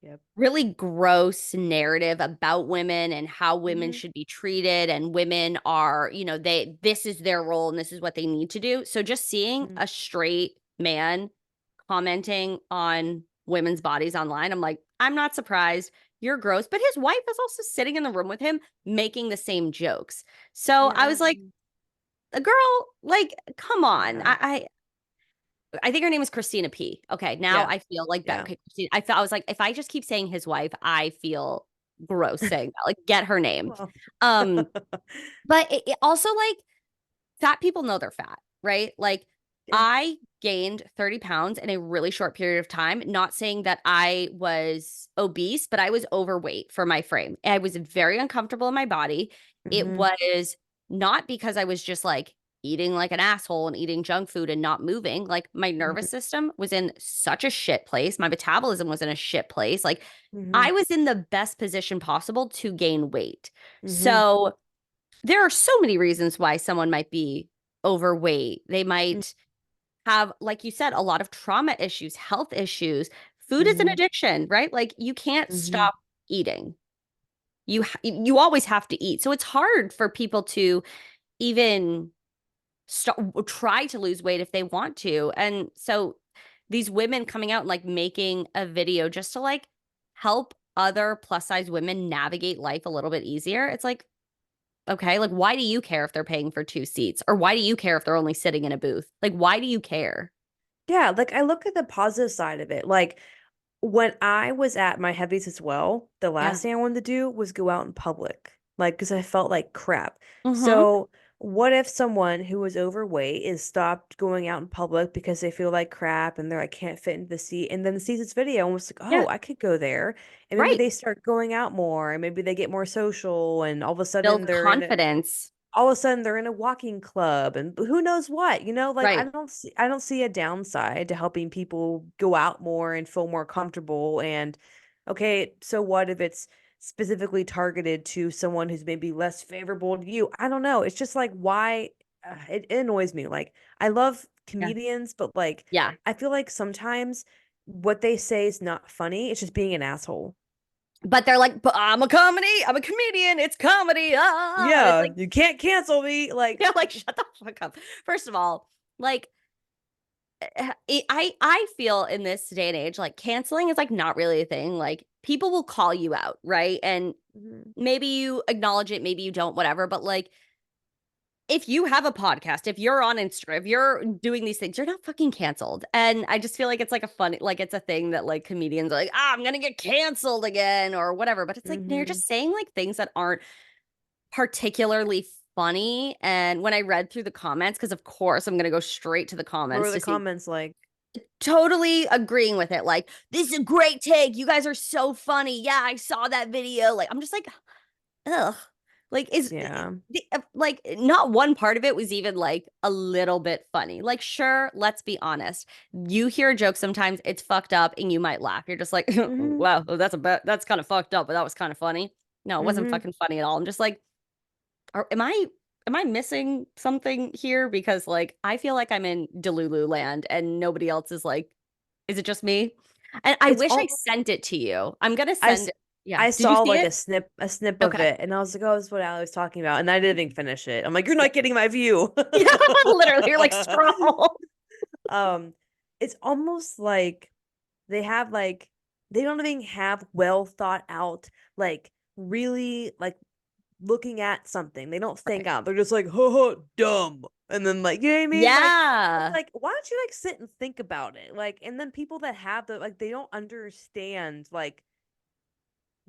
Yep. really gross narrative about women and how women Mhm. should be treated, and women are, this is their role and this is what they need to do. So just seeing Mhm. a straight man commenting on women's bodies online, I'm like, I'm not surprised. You're gross. But his wife is also sitting in the room with him making the same jokes. So I Yeah. was like, the girl, like, come on. Yeah. I think her name is Christina P. Okay, now Yeah. I feel like that. Yeah. Okay, Christina. I was like, if I just keep saying his wife, I feel gross saying that. Like, get her name. Well. Um, but it also like fat people know they're fat, right? Like Yeah. I gained 30 pounds in a really short period of time. Not saying that I was obese, but I was overweight for my frame. I was very uncomfortable in my body. It Mhm. was not because I was just like eating like an asshole and eating junk food and not moving. Like my Mhm. nervous system was in such a shit place. My metabolism was in a shit place. Like Mhm. I was in the best position possible to gain weight. Mhm. So there are so many reasons why someone might be overweight. They might have, like you said, a lot of trauma issues, health issues. Food is an Mhm. addiction, right? Like you can't Mhm. stop eating. You always have to eat. So it's hard for people to even start try to lose weight if they want to. And so these women coming out and like making a video just to like help other plus size women navigate life a little bit easier. It's like, okay, like why do you care if they're paying for two seats? Or why do you care if they're only sitting in a booth? Like, why do you care? Yeah, like I look at the positive side of it. Like when I was at my heavies as well, the Yeah. last thing I wanted to do was go out in public, like because I felt like crap. Mm-hmm. So, what if someone who was overweight is stopped going out in public because they feel like crap and they're like can't fit into the seat, and then sees this video and was like, Yeah. oh, I could go there, and maybe Right. they start going out more, and maybe they get more social, and all of a sudden Build they're in a confidence. walking club and who knows what, like Right. I don't see a downside to helping people go out more and feel more comfortable. And okay, so what if it's specifically targeted to someone who's maybe less favorable to you? I don't know. It's just like why it annoys me. Like I love Yeah. comedians, but like Yeah. I feel like sometimes what they say is not funny. It's just being an asshole. But they're like, but I'm a comedy, I'm a comedian, it's comedy. Ah. And it's Yeah, like, you can't cancel me. Like, like, shut the fuck up. First of all, like I feel in this day and age, like canceling is like not really a thing. Like people will call you out, right? And mhm, maybe you acknowledge it, maybe you don't, whatever. But like if you have a podcast, if you're on Instagram, if you're doing these things, you're not fucking canceled. And I just feel like it's like a funny, like it's a thing that like comedians are like, I'm gonna get canceled again or whatever. But it's like, no, you're mhm. just saying like things that aren't particularly funny. And when I read through the comments, because of course I'm gonna go straight to the What were comments the to see, comments like? totally agreeing with it. Like, this is a great take. You guys are so funny. Yeah, I saw that video. Like, I'm just like, ugh. Like, Yeah. like not one part of it was even like a little bit funny. Like, sure, let's be honest. You hear a joke sometimes, it's fucked up, and you might laugh. You're just like, Mhm. wow, that's kind of fucked up, but that was kind of funny. No, it wasn't Mhm. fucking funny at all. I'm just like, am I missing something here? Because like I feel like I'm in Delulu land and nobody else is like, is it just me? And I It's wish I all sent it to you. I'm gonna I s- send Yeah. I Did you saw see like it? a snip of Okay. it and I was like, oh, this is what Ali was talking about. And I didn't even finish it. I'm like, you're not getting my view. Yeah, literally, you're like scroll. Um, it's almost like they have like they don't even have well thought out, like really like looking at something. They don't think Right. out. They're just like, ha dumb. And then like, you know what I mean? Like it's Yeah. like, why don't you like sit and think about it? Like, and then people that have the like they don't understand, like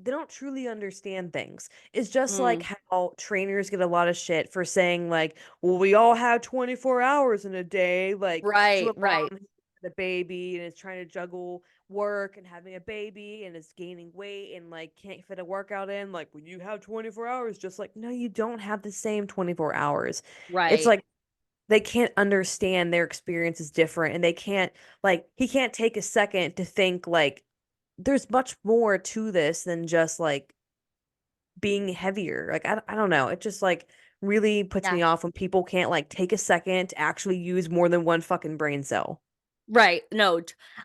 they don't truly understand things. It's just like Mm, how trainers get a lot of shit for saying like, well, we all have 24 hours in a day, like to right, a right, mom who had a baby and is trying to juggle work and having a baby and is gaining weight and like can't fit a workout in. Like, when you have 24 hours, just like, no, you don't have the same 24 hours. It's right. like they can't understand their experience is different, and they can't like he can't take a second to think like there's much more to this than just like being heavier. Like I don't know. It just like really puts Yeah. me off when people can't like take a second to actually use more than one fucking brain cell. Right. No,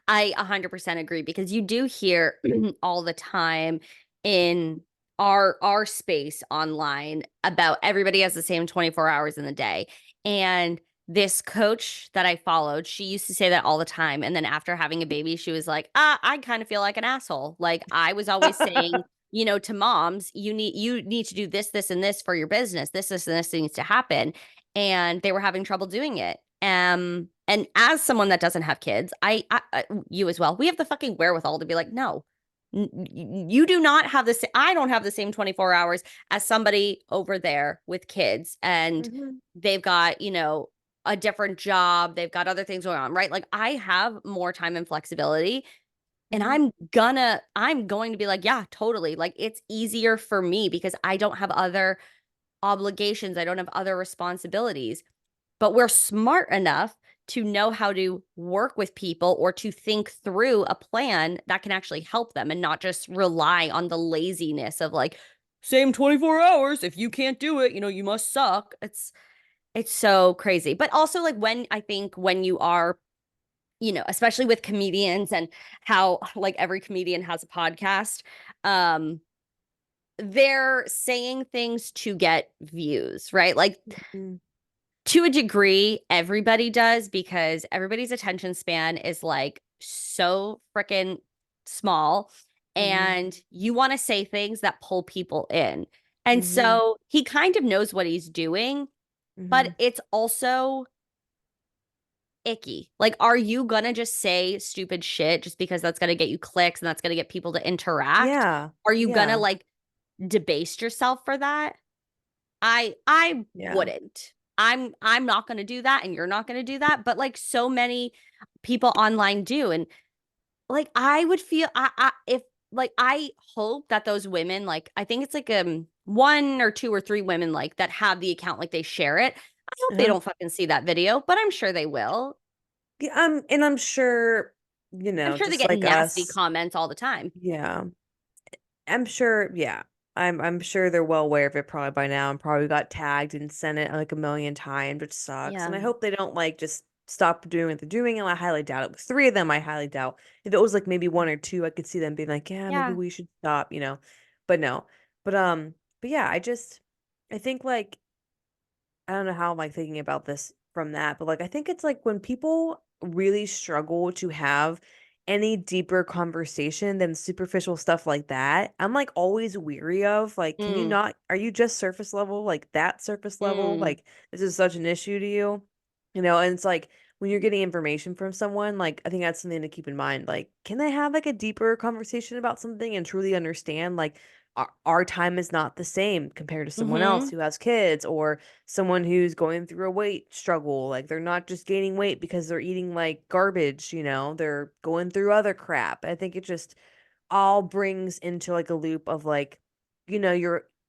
I 100% agree because you do hear all the time in our space online about everybody has the same 24 hours in the day. And this coach that I followed, she used to say that all the time. And then after having a baby, she was like, I kind of feel like an asshole. Like I was always saying, to moms, you need to do this, this, and this for your business. This, and this needs to happen. And they were having trouble doing it. And as someone that doesn't have kids, you as well, we have the fucking wherewithal to be like, no, you do not have this. I don't have the same 24 hours as somebody over there with kids, and Hmm. they've got, a different job. They've got other things going on, right? Like I have more time and flexibility. And Hmm. I'm going to be like, yeah, totally. Like it's easier for me because I don't have other obligations. I don't have other responsibilities, but we're smart enough to know how to work with people or to think through a plan that can actually help them and not just rely on the laziness of like same 24 hours. If you can't do it, you must suck. It's so crazy. But also like when you are, especially with comedians and how like every comedian has a podcast, um they're saying things to get views, right? Like Hmm. to a degree, everybody does because everybody's attention span is like so freaking small. Hmm. And you want to say things that pull people in. And Hmm. so he kind of knows what he's doing, but Hmm. it's also icky. Like, are you gonna just say stupid shit just because that's gonna get you clicks and that's gonna get people to interact? Yeah. Are you gonna Yeah. like debase yourself for that? I Yeah. wouldn't. I'm not going to do that and you're not going to do that, but like so many people online do. And like I would feel I if like I hope that those women, like I think it's like one or two or three women like that have the account, like they share it. I hope they Uh-huh. don't fucking see that video, but I'm sure they will. Yeah, and I'm sure, I'm sure they just get like nasty us, comments all the time. yeah. I'm sure, yeah. I'm sure they're well aware of it probably by now and probably got tagged and sent it like a million times, which sucks. And Yeah. I hope they don't like just stop doing what they're doing. And I highly doubt it. With three of them, I highly doubt. If it was like maybe one or two, I could see them being like, yeah, maybe Yeah. we should stop. But no. But yeah, I think like I don't know how I'm like thinking about this from that, but like I think it's like when people really struggle to have any deeper conversation than superficial stuff like that, I'm like always weary of like, can you Mm, not, are you just surface level, like that surface level? mm. Like, this is such an issue to you, and it's like when you're getting information from someone, like, I think that's something to keep in mind. Like, can they have like a deeper conversation about something and truly understand, like, our time is not the same compared to someone else Mm-hmm. who has kids or someone who's going through a weight struggle. Like they're not just gaining weight because they're eating like garbage. They're going through other crap. I think it just all brings into like a loop of like, you know,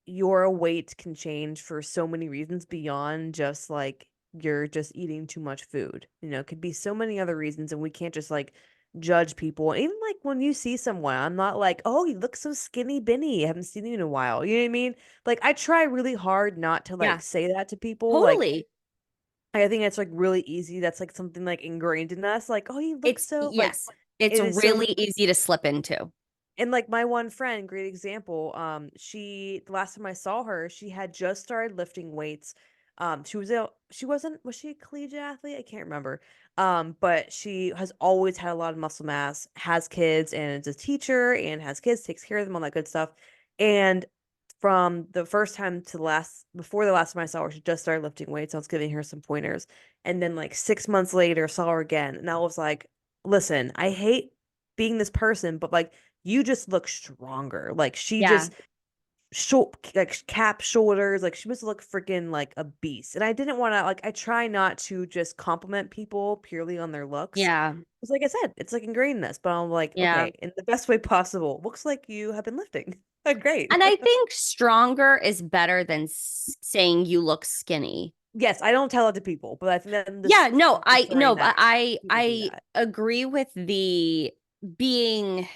your weight can change for so many reasons beyond just like you're just eating too much food. It could be so many other reasons and we can't just like judge people. And even like when you see someone, I'm not like, oh, you look so skinny binny. I haven't seen you in a while. You know what I mean? Like I try really hard not to like Yeah. say that to people. Like Totally. I think it's like really easy. That's like something like ingrained in us. Like, oh, you look It's so like yes. It's it is so really easy to slip into. and like my one friend, great example, she the last time I saw her, she had just started lifting weights. She wasn't was she a collegiate athlete? I can't remember. But she has always had a lot of muscle mass, has kids, and is a teacher and has kids, takes care of them, all that good stuff. And from the first time to the last before the last time I saw her, she just started lifting weights. I was giving her some pointers. And then like 6 months later, saw her again. And I was like, listen, I hate being this person, but like you just look stronger. Like she Yeah. just short like cap shoulders, like she must look freaking like a beast. And I didn't want to like I try not to just compliment people purely on their looks. Yeah. It's like I said, it's like ingrained in us, but I'm like, Yeah. okay, in the best way possible. Looks like you have been lifting. Great. And I think stronger is better than saying you look skinny. Yes, I don't tell it to people, but I think that Yeah, this no, I portraying no, but that I people do I that. agree with the being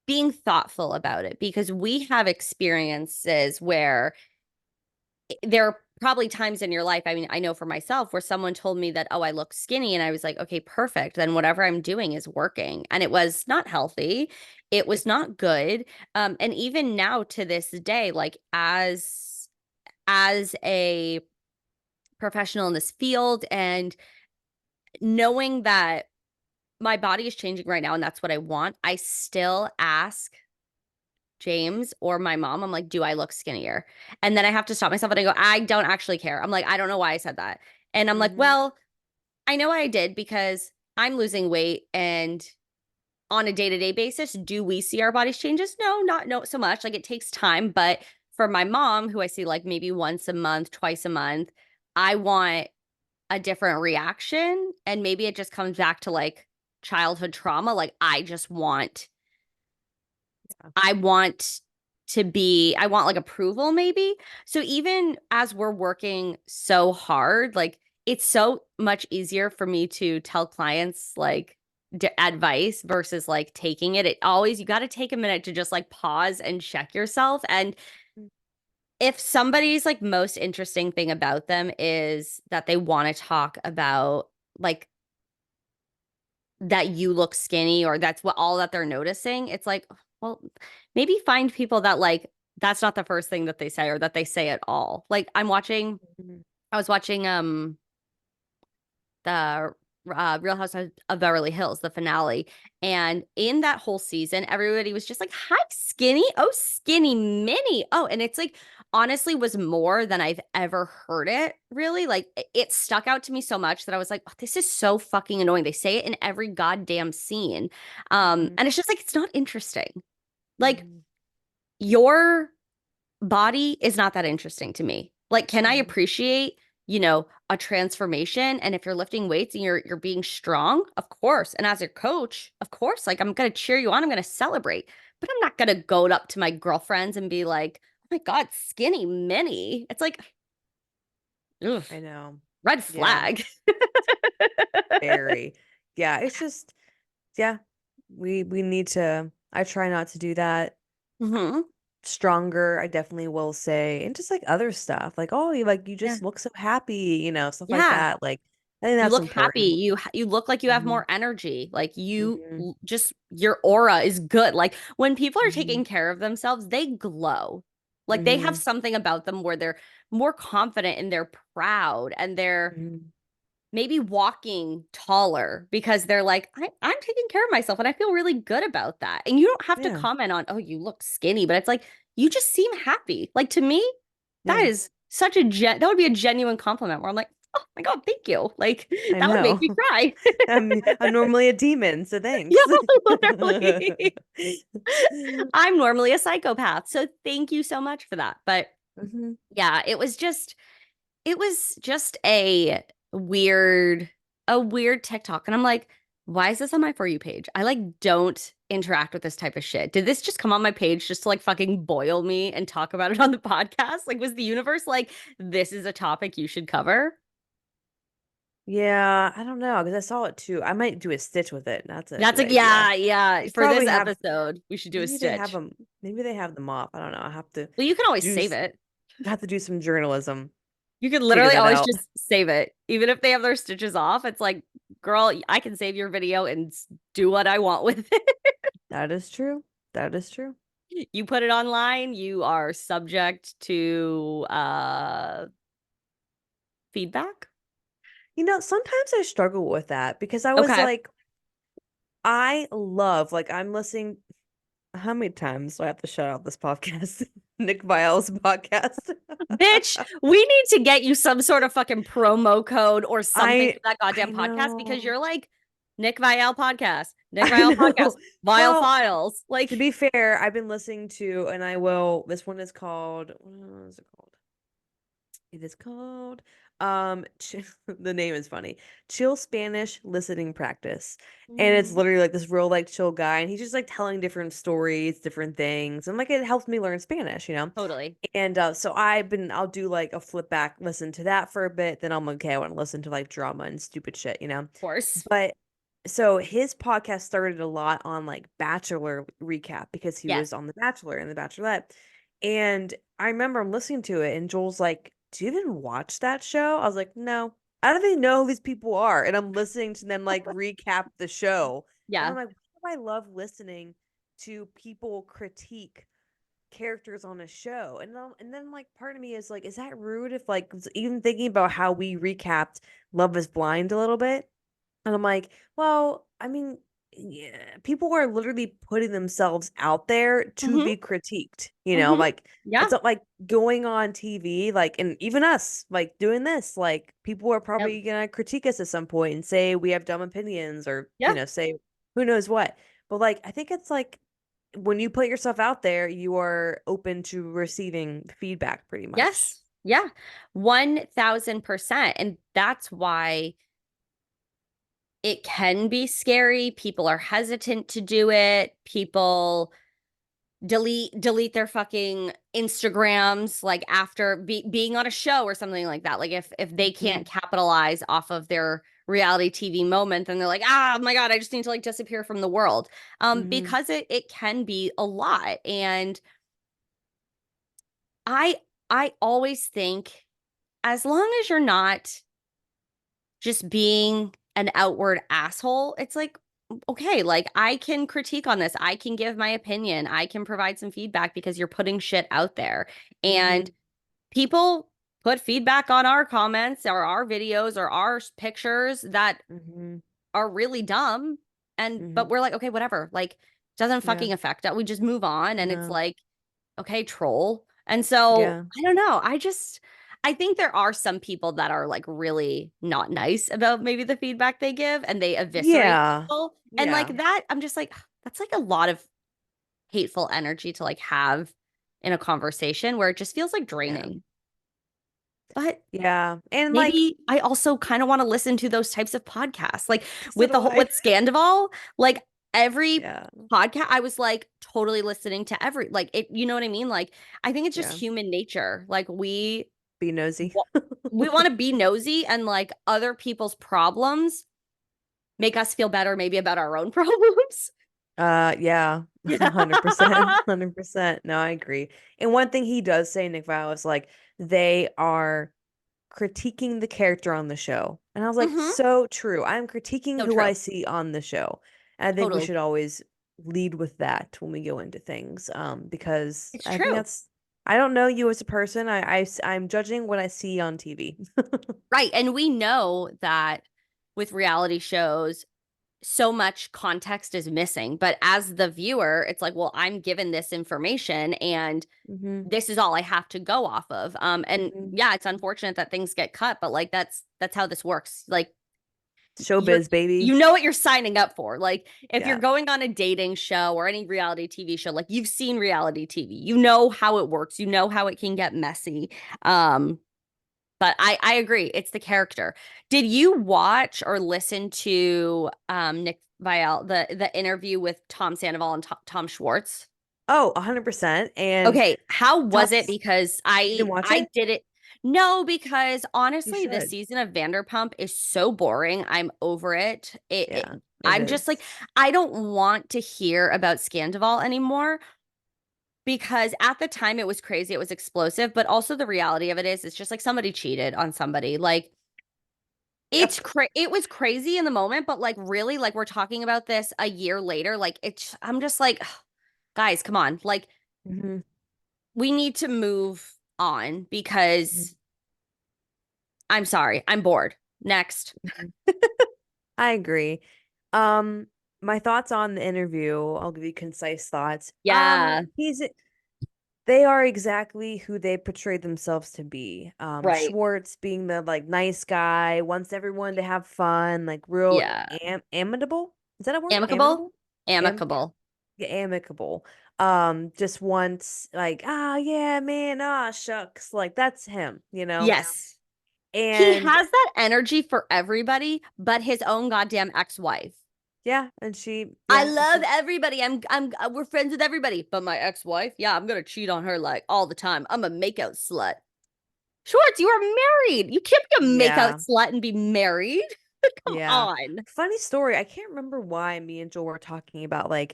being thoughtful about it because we have experiences where there are probably times in your life. I mean, I know for myself where someone told me that, oh, I look skinny. And I was like, okay, perfect. Then whatever I'm doing is working. And it was not healthy. It was not good. And even now to this day, like as a professional in this field and knowing that my body is changing right now and that's what I want, I still ask James or my mom, I'm like, do I look skinnier? And then I have to stop myself and I go, I don't actually care. I'm like, I don't know why I said that. And I'm like, Mm-hmm. well, I know I did because I'm losing weight and on a day-to-day basis, do we see our bodies changes? No, not no so much. Like it takes time, but for my mom, who I see like maybe once a month, twice a month, I want a different reaction. And maybe it just comes back to like childhood trauma. Like Yeah. I want I want like approval maybe. So even as we're working so hard, like it's so much easier for me to tell clients like advice versus like taking it. It always, you got to take a minute to just like pause and check yourself. And if somebody's like most interesting thing about them is that they want to talk about like that you look skinny or that's what all that they're noticing, it's like, well, maybe find people that like that's not the first thing that they say or that they say at all. Like Mhm. I was watching the Real House of Beverly Hills, the finale. And in that whole season, everybody was just like, hi, skinny. Oh, skinny mini. Oh, and it's like, honestly, was more than I've ever heard it, really. Like, it stuck out to me so much that I was like, oh, this is so fucking annoying. They say it in every goddamn scene. Mhm. And it's just like, it's not interesting. Like, Mhm. your body is not that interesting to me. Like, can I Mhm. appreciate, a transformation? And if you're lifting weights and you're being strong, of course. And as a coach, of course, like I'm gonna cheer you on, I'm gonna celebrate. But I'm not gonna go up to my girlfriends and be like, oh my God, skinny mini. It's like, ugh, I know. red Yeah, flag. very. Yeah, it's just yeah. We need to I try not to do that. Hmm. Stronger, I definitely will say. And just like other stuff. Like, oh, you Yeah. just look so happy, stuff like Yeah. that. Like I think You that's look happy. important. You look like you have Hmm. more energy. Like Hmm. just your aura is good. Like when people are Hmm. taking care of themselves, they glow. Like they have Hmm. something about them where they're more confident and they're proud and they're Hmm. maybe walking taller because they're like, I'm taking care of myself and I feel really good about that. And you don't have to Yeah. comment on, oh, you look skinny, but it's like you just seem happy. Like to me, that Yeah. is that would be a genuine compliment where I'm like, oh my God, thank you. Like I that would make know. me cry. I'm normally a demon, so Yeah, thanks. literally. I'm normally a psychopath. So thank you so much for that. But Hmm. yeah, it was just weird, a weird TikTok. And I'm like, why is this on my For You page? I like don't interact with this type of shit. Did this just come on my page just to like fucking boil me and talk about it on the podcast? Like, was the universe like, this is a topic you should cover? Yeah, I don't know because I saw it too. I might do a stitch with it. That's a That's good like, idea. yeah, yeah. They For this probably have, episode, we should do a stitch. maybe they have them off. I don't know. I have to Well, you can always do save it. have to do some journalism. You could Figure literally that always out. just save it. Even if they have their stitches off, it's like, girl, I can save your video and do what I want with it. That is true. That is true. You put it online, you are subject to feedback. Sometimes I struggle with that because I was Okay. like, I'm listening. How many times do I have to shut out this podcast? Nick Vile's podcast. Bitch, we need to get you some sort of fucking promo code or something for that I goddamn podcast because know. you're like Nick Vial podcast, Nick I Vial podcast, know. Vial Well, Files. to Like, be fair, I've been listening to, and I will. This one is called. What is it called? It is called. The name is funny. Chill Spanish Listening Practice, and it's mm, literally like this real like chill guy, and he's just like telling different stories, different things, and like it helps me learn Spanish. totally. And so I'll do like a flip back, listen to that for a bit, then I'm like, okay, I want to listen to like drama and stupid shit. Of course. But so his podcast started a lot on like Bachelor recap because he Yes. was on The Bachelor and The Bachelorette. And I remember listening to it and Joel's like, "Do you even watch that show?" I was like, "No. I don't even know who these people are." And I'm listening to them like recap the show. And I'm Yeah. like, why do I love listening to people critique characters on a show? And then like part of me is like, is that rude if like even thinking about how we recapped Love is Blind a little bit? And I'm like, well, I mean, yeah, people are literally putting themselves out there to Mm-hmm. be critiqued, you know, Mm-hmm. like Yeah. it's not like going on TV, like, and even us, like doing this, like people are Yep. probably gonna critique us at some point and say we have dumb opinions or, Yeah. say who knows what. But like, I think it's like when you put yourself out there, you are open to receiving feedback pretty much. Yes. Yeah. 1000%. And that's why it can be scary. People are hesitant to do it. People delete their fucking Instagrams like after being on a show or something like that. Like if they Hmm. can't capitalize off of their reality TV moment, then they're like, ah, oh my God, I just need to like disappear from the world. Hmm. Because it can be a lot. And I I always think as long as you're not just being an outward asshole, it's like, okay, like I can critique on this. I can give my opinion. I can provide some feedback because you're putting shit out there. And Hmm. people put feedback on our comments or our videos or our pictures that Hmm. are really dumb. And, Hmm. but we're like, okay, whatever. Like, doesn't Yeah. fucking affect us. We just move on. And it's No. like, okay, troll. And so Yeah. I don't know. I think there are some people that are like really not nice about maybe the feedback they give and they eviscerate Yeah. people. And Yeah. like that, I'm just like, that's like a lot of hateful energy to like have in a conversation where it just feels like Yeah. draining. But Yeah. And like, maybe I also kind of want to listen to those types of podcasts. Like so with the do whole I. with Scandavol, like every Yeah. podcast, I was like totally listening to every like it, you know what I mean? Like I think it's just Yeah. human nature. Like Be nosy. wa- we want to be nosy and like other people's problems make us feel better maybe about our own problems. Yeah. Yeah. 100%. 100%. No, I agree. And one thing he does say, Nick Vile, is like they are critiquing the character on the show. And I was like, Hmm. so true. I'm critiquing So who I true. see on the show. And I think we Totally. should always lead with that when we go into things. Because It's I think true. that's I don't know you as a person. I'm judging what I see on TV. Right. And we know that with reality shows, so much context is missing. But as the viewer, it's like, well, I'm given this information and Hmm. this is all I have to go off of. And Hmm. yeah, it's unfortunate that things get cut, but like that's how this works. Like you're Showbiz, baby. you know what you're signing up for. Like if you're Yeah. going on a dating show or any reality TV show, like you've seen reality TV. You know how it works. You know how it can get messy. Um but I agree. It's the character. Did you watch or listen to Nick Vial the interview with Tom Sandoval and Tom Schwartz? Oh, 100%. And Okay, how was it? Tom's Because you didn't watch I it? did it. No, because You honestly, this should. season of Vanderpump is so boring. I'm over it. Yeah, it I'm just like is. I don't want to hear about Scandival anymore because at the time it was crazy, it was explosive, but also the reality of it is it's just like somebody cheated on somebody. Like Yep. it was crazy in the moment, but like really like we're talking about this a year later, like I'm just like guys, come on. Like Hmm. we need to move on because I'm sorry, I'm bored. Next. I agree. Um, my thoughts on the interview, I'll give you concise thoughts. Yeah, They are exactly who they portrayed themselves to be. right. Schwartz being the like nice guy, wants everyone to have fun, like real Yeah. amicable. Is that a word? Amicable? Amicable? Am Amicable. Yeah, amicable. Just wants like, yeah, man, shucks. Like that's him, you know? Yes. He And has that energy for everybody but his own goddamn ex-wife. yeah, I and love she everybody. We're friends with everybody, but my ex-wife, yeah, I'm gonna cheat on her like all the time. I'm a makeout slut. Schwartz, you are married. You can't be a makeout yeah. slut and be married. Come Yeah. on. Funny story. I can't remember why me and Joel were talking about like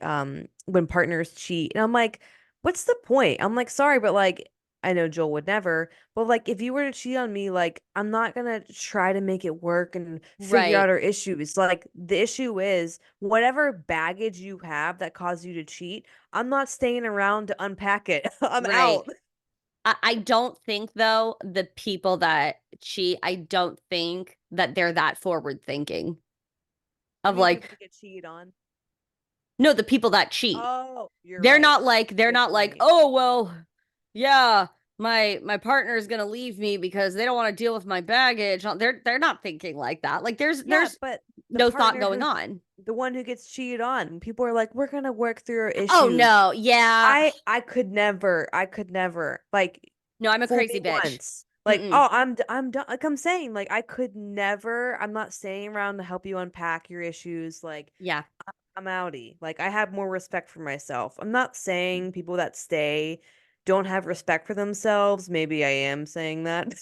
when partners cheat. And I'm like, what's the point? I'm like, sorry, but like I know Joel would never, but like if you were to cheat on me, like I'm not gonna try to make it work and figure Right. out our issues. Like the issue is whatever baggage you have that caused you to cheat, I'm not staying around to unpack it. I'm Right. out. I don't think though the people that cheat, I don't think that they're that forward thinking You of mean like, people get cheated on? no, the people that cheat. Oh, you're right. They're Good not like, point. oh well, yeah, my partner is gonna leave me because they don't want to deal with my baggage. They're not thinking like that. Like Yeah, there's but the no thought partner going who, on. the one who gets cheated on, people are like, we're gonna work through our Oh issues. no, yeah. I could never, I could never. Like, No, I'm a fool crazy me bitch. once. Like, Mm-mm. oh, I'm done. Like I'm saying, like I could never. I'm not staying around to help you unpack your issues. Like Yeah. I'm outie. Like I have more respect for myself. I'm not saying people that stay don't have respect for themselves. Maybe I am saying that.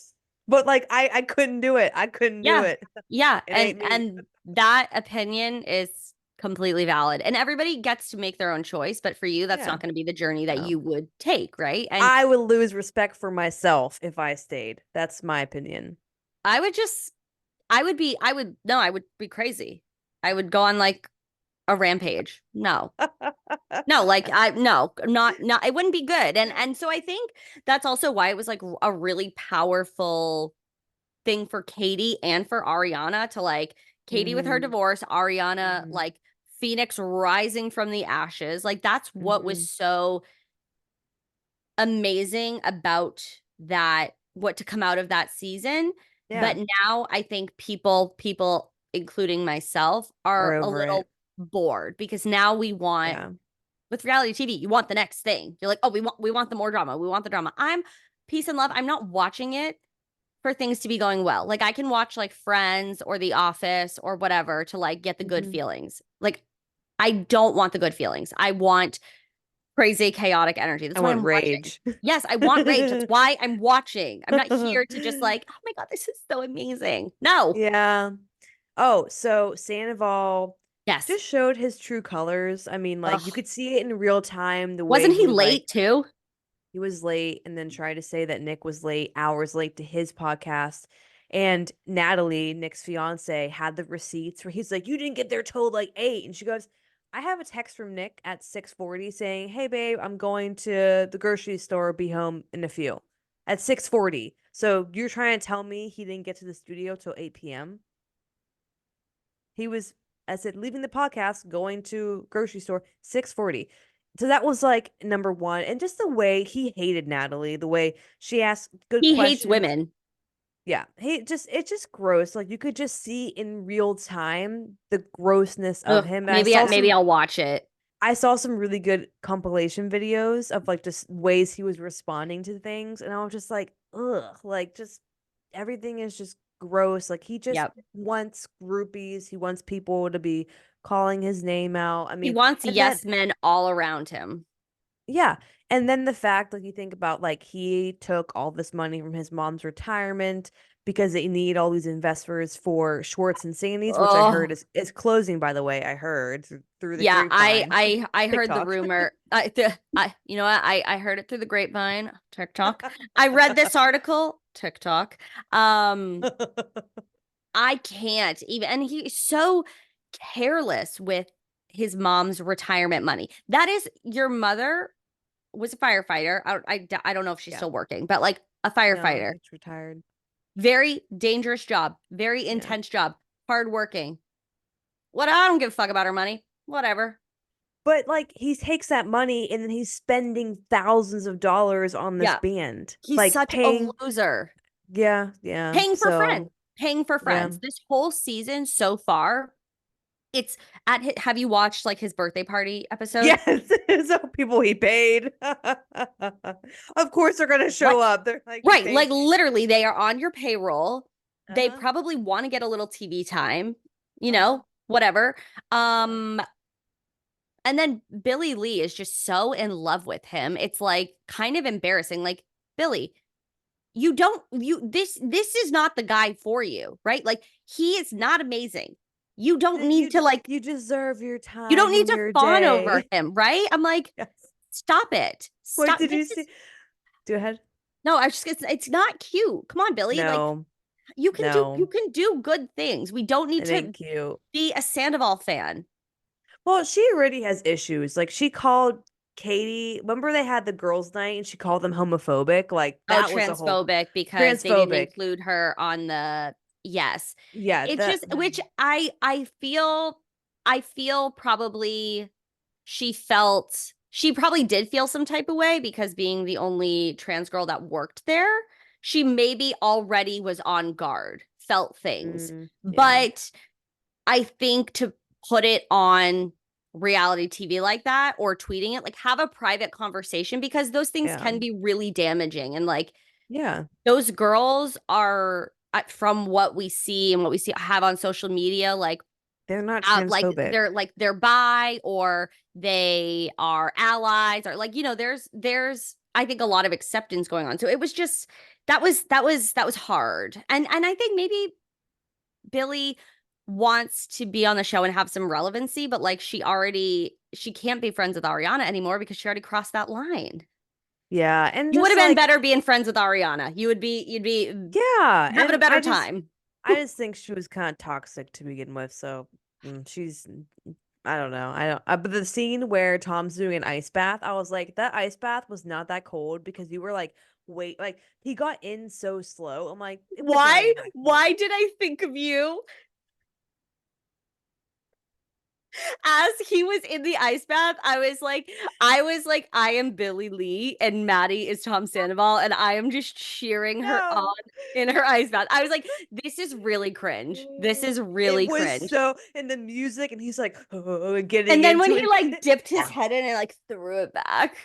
But like I couldn't do it. I couldn't do Yeah. it. Yeah. It ain't me. And that opinion is completely valid. And everybody gets to make their own choice, but for you, that's Yeah. not going to be the journey that No. you would take, right? And I would lose respect for myself if I stayed. That's my opinion. I would just I would no, I would be crazy. I would go on like a rampage. No. No, like I no, not it wouldn't be good. And so I think that's also why it was like a really powerful thing for Katie and for Ariana to like Katie with her Hmm. divorce, Ariana Hmm. like Phoenix rising from the ashes. Like that's what was Hmm. so amazing about that, what to come out of that season. Yeah. But now I think people, including myself, Are are a over it. little bored because now we want Yeah. with reality TV, you want the next thing. You're like, oh, we want the more drama. We want the drama. I'm peace and love. I'm not watching it for things to be going well. Like I can watch like Friends or The Office or whatever to like get the good Hmm. feelings. Like I don't want the good feelings. I want crazy chaotic energy. I That's why want I'm watching. rage. Yes, I want rage. That's why I'm watching. I'm not here to just like, oh my God, this is so amazing. No. Yeah. Oh, so Sandoval Yes. just showed his true colors. I mean, like you Ugh. could see it in real time the way Wasn't he he would like late too? he was late and then tried to say that Nick was late, hours late to his podcast. And Natalie, Nick's fiance, had the receipts where he's like, "You didn't get there till like 8." And she goes, "I have a text from Nick at 6:40 saying, 'Hey babe, I'm going to the grocery store, be home in a few.' At 6:40. So you're trying to tell me he didn't get to the studio till 8 p.m.?" He was, I said, leaving the podcast, going to grocery store, 6:40. So that was like number one. And just the way he hated Natalie, the way she asked good He hates questions. women. Yeah. It's just gross. Like you could just see in real time the grossness of Ugh, him. And maybe I'll watch it. I saw some really good compilation videos of like just ways he was responding to things, and I was just like, ugh, like just everything is just gross. Like he just Yep. wants groupies, he wants people to be calling his name out. I He mean, wants and then yes men all around him. yeah, and then the fact, like you think about, like he took all this money from his mom's retirement because they need all these investors for Schwartz and Sandy's, which I heard Oh, is closing, by the way. I heard through the yeah, grapevine, I heard the TikTok. rumor. I you know what? I heard it through the grapevine, TikTok. I read this article, TikTok. Um, I can't even, and he's so careless with his mom's retirement money. That is, your mother was a firefighter. I don't know if she's Yeah. still working, but like a No, I firefighter. think it's retired. Very dangerous job, very Yeah. intense job, hardworking. What I don't give a fuck about her money. Whatever. But like he takes that money and then he's spending thousands of dollars on this Yeah. band. He's Like such a paying, loser. yeah, yeah. Paying for friends. So, Paying for yeah. friends. This whole season so far, it's have you watched like his birthday party episode? Yes. So people he paid. Of course they're gonna What? show up. They're like, he Right. paid Like me. literally, they are on your payroll. They Uh-huh. probably want to get a little TV time, Uh-huh. whatever. Yeah. Um, and then Billy Lee is just so in love with him. It's like kind of embarrassing. Like, Billy, you don't you this is not the guy for you, right? Like he is not amazing. You don't That need to like you deserve your you don't time need in to your fawn over day. him, right? I'm like, Yes. stop it. What Stop. did you This see? is Go ahead. no, I just it's not cute. Come on, Billy. Like No, you no, can do good things. We don't need it to ain't cute. be a Sandoval fan. Well, she already has issues. Like she called Katie. Remember they had the girls' night and she called them homophobic. Like Oh, that was a whole transphobic because they didn't transphobic. include her on the yes. Yeah, It just which I feel probably she probably did feel some type of way because being the only trans girl that worked there, she maybe already was on guard, felt things. yeah, But I think to put it on reality TV like that or tweeting it, like have a private conversation because those things yeah, can be really damaging. And like yeah. those girls are, from what we see and what we see have on social media, They're not like transphobic. they're bi or they are allies or like there's I think a lot of acceptance going on. So it was just that was hard. And I think maybe Billy wants to be on the show and have some relevancy, but like she can't be friends with Ariana anymore because she already crossed that line. Yeah, and You would just have been like better being friends with Ariana. You'd be yeah, having a and better time. I just think she was kind of toxic to begin with. So she's I don't know. I don't. But the scene where Tom's doing an ice bath, I was like, that ice bath was not that cold because you were like, wait, like he got in so slow. I'm like, it was not Why? even that cold. Why did I think of you as he was in the ice bath? I was like, I am Billy Lee and Maddie is Tom Sandoval, and I am just cheering her on No. in her ice bath. I was like, this is really cringe. This is It really was cringe. so in the music, and he's like getting And then when into he it. like dipped his head in and like threw it back.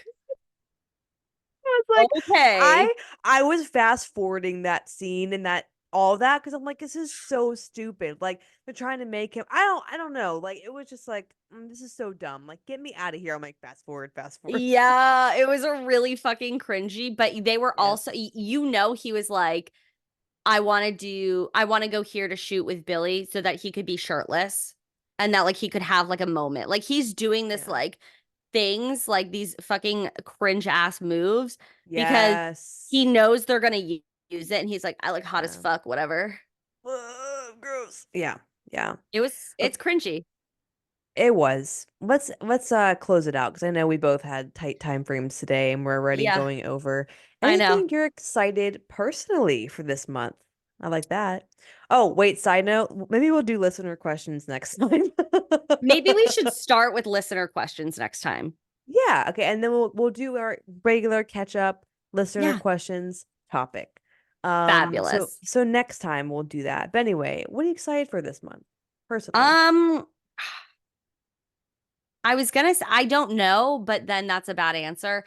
I was like, Okay. I was fast forwarding that scene and that all that because I'm like, this is so stupid. Like they're trying to make him. I don't know. Like it was just like, this is so dumb. Like get me out of here. I'm like, fast forward, fast forward. Yeah, it was a really fucking cringy, but they were Yeah, also, he was like, I want to go here to shoot with Billy so that he could be shirtless and that like he could have like a moment. Like he's doing this yeah, like things like these fucking cringe ass moves because he yes, knows they're gonna use it and he's like, I look hot as yeah. fuck, whatever. Ugh, gross. Yeah, yeah. It's cringy. It was. Let's close it out because I know we both had tight time frames today and we're already Yeah, going over. I know. Anything you're excited personally for this month? I like that. Oh, wait, side note, maybe we'll do listener questions next time. Maybe we should start with listener questions next time. Yeah, okay, and then we'll do our regular catch up listener Yeah. questions topic. So Fabulous. next time we'll do that. But anyway, what are you excited for this month personally? Um, I was gonna say I don't know, but then that's a bad answer.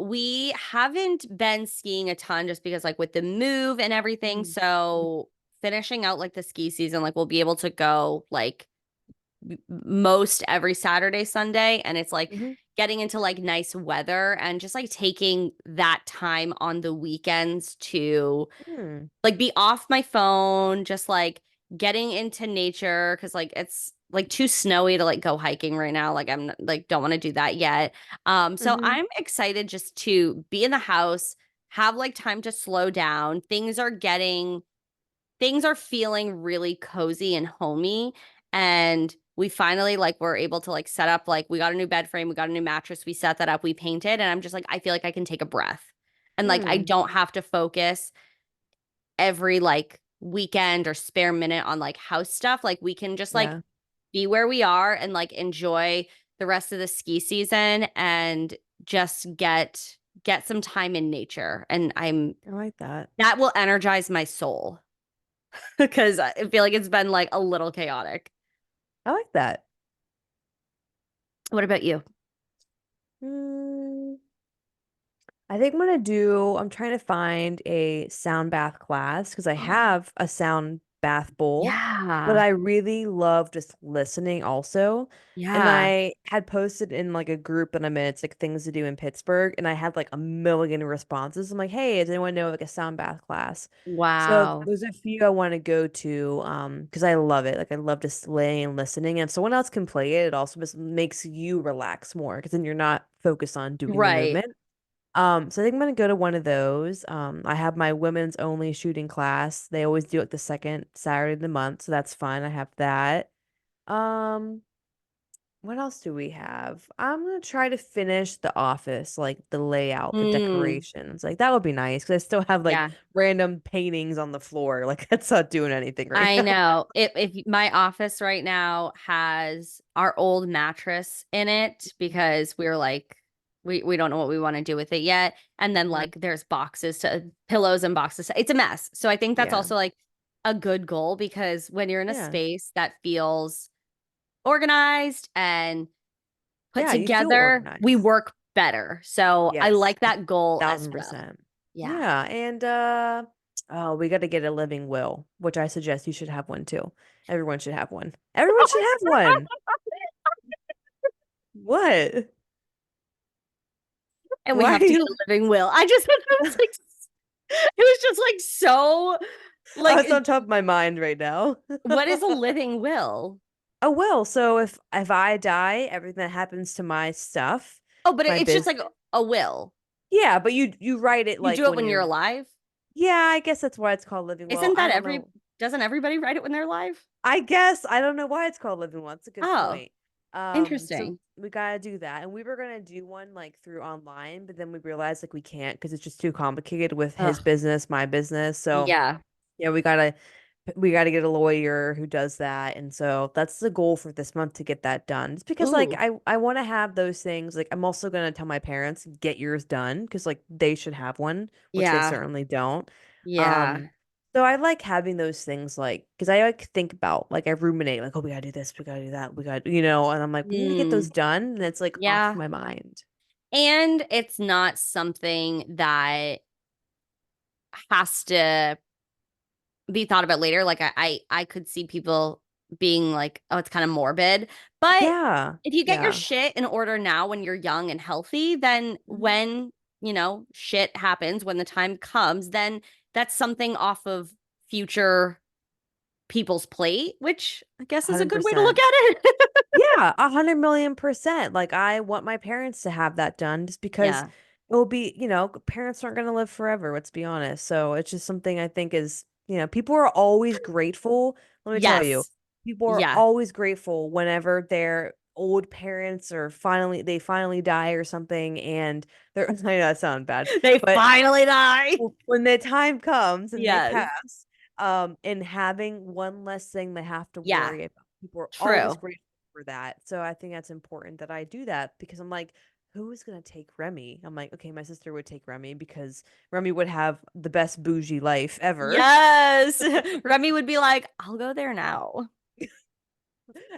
We haven't been skiing a ton just because like with the move and everything. Mm-hmm. So finishing out like the ski season, like we'll be able to go like most every Saturday, Sunday, and it's like Mm-hmm. getting into like nice weather and just like taking that time on the weekends to Hmm. like be off my phone, just like getting into nature because like it's like too snowy to like go hiking right now. Like like don't want to do that yet. So Mm-hmm. I'm excited just to be in the house, have like time to slow down. Things are feeling really cozy and homey. And we finally like were able to like set up like we got a new bed frame, we got a new mattress, we set that up, we painted, and I'm just like I feel like I can take a breath. And like I Hmm. don't have to focus every like weekend or spare minute on like house stuff. Like we can just like Yeah, be where we are and like enjoy the rest of the ski season and just get some time in nature. And I'm I like that. that will energize my soul because I feel like it's been like a little chaotic. I like that. What about you? Mm, I think I'm trying to find a sound bath class because I Oh, have a sound bath bowl, but Yeah. I really love just listening also. And Yeah. I had posted in like a group that I'm in, it's like things to do in Pittsburgh, and I had like a million responses. I'm like, hey, does anyone know like a sound bath class? So Wow. there's a few I want to go to, because I love it. Like I love just laying and listening. And if someone else can play it, it also just makes you relax more because then you're not focused on doing the Right. movement. So I think I'm gonna go to one of those. I have my women's only shooting class. They always do it the second Saturday of the month, so that's fun. I have that. Um, what else do we have? I'm gonna try to finish the office, like the layout, the Mm, decorations. Like that would be nice because I still have like yeah. random paintings on the floor. Like that's not doing anything right I now. know. If my office right now has our old mattress in it because we're like we don't know what we want to do with it yet. And then Mhm. like there's boxes to pillows and boxes. It's a mess. So I think that's Yeah. also like a good goal because when you're in a Yeah. space that feels organized and put Yeah, you feel together, we organized. work better. So I Yes, like that goal as well. 1000%. Yeah. Yeah, and oh, we got to get a living will, which I suggest you should have one too. Everyone should have one. Everyone should have one. What? And we Why are have to get a you? living will. I just it was like it was just like so Oh, like it's on top of my mind right now. what is a living will? Oh well, so if I die, everything that happens to my stuff, Oh, but my it's just biz. like a will. Yeah, but you write it You like do it when when you're you're. alive. Yeah, I guess that's why it's called living will. Isn't I that don't know. doesn't everybody write it when they're alive? I guess I don't know why it's called living one. That's a good Oh, point. So interesting. we gotta do that, and we were gonna do one like through online, but then we realized like we can't because it's just too complicated with his Ugh. business, my business. So Yeah. yeah, we gotta get a lawyer who does that, and so that's the goal for this month to get that done. It's because like Ooh. I want to have those things. Like I'm also gonna tell my parents get yours done because like they should have one, which they Yeah. certainly don't. Yeah. Um, so I like having those things like because I like think about like I ruminate like oh we gotta do this, we gotta do that, we gotta and I'm like we need to get those Mm. done, and it's like off Yeah. my mind. And it's not something that has to be thought about later. Like I could see people being like, oh, it's kind of morbid. But Yeah, if you get your yeah. shit in order now when you're young and healthy, then Mhm. when, shit happens, when the time comes, then that's something off of future people's plate, which I guess is a good way to look 100%. at it. Yeah, 100 million%. Like I want my parents to have that done just because Yeah. it will be, parents aren't gonna live forever, let's be honest. So it's just something I think is, people are always grateful. Let me tell you, Yes. people are Yeah. always grateful whenever their old parents or finally die or something and they're I know that sounds bad, They but finally die. when the time comes and they Yes. pass, and having one less thing they have to Yeah. worry about. People are always True. grateful for that. So I think that's important that I do that because I'm like, who is gonna take Remy? I'm like, okay, my sister would take Remy because Remy would have the best bougie life ever. Yes. Remy would be like, I'll go there now.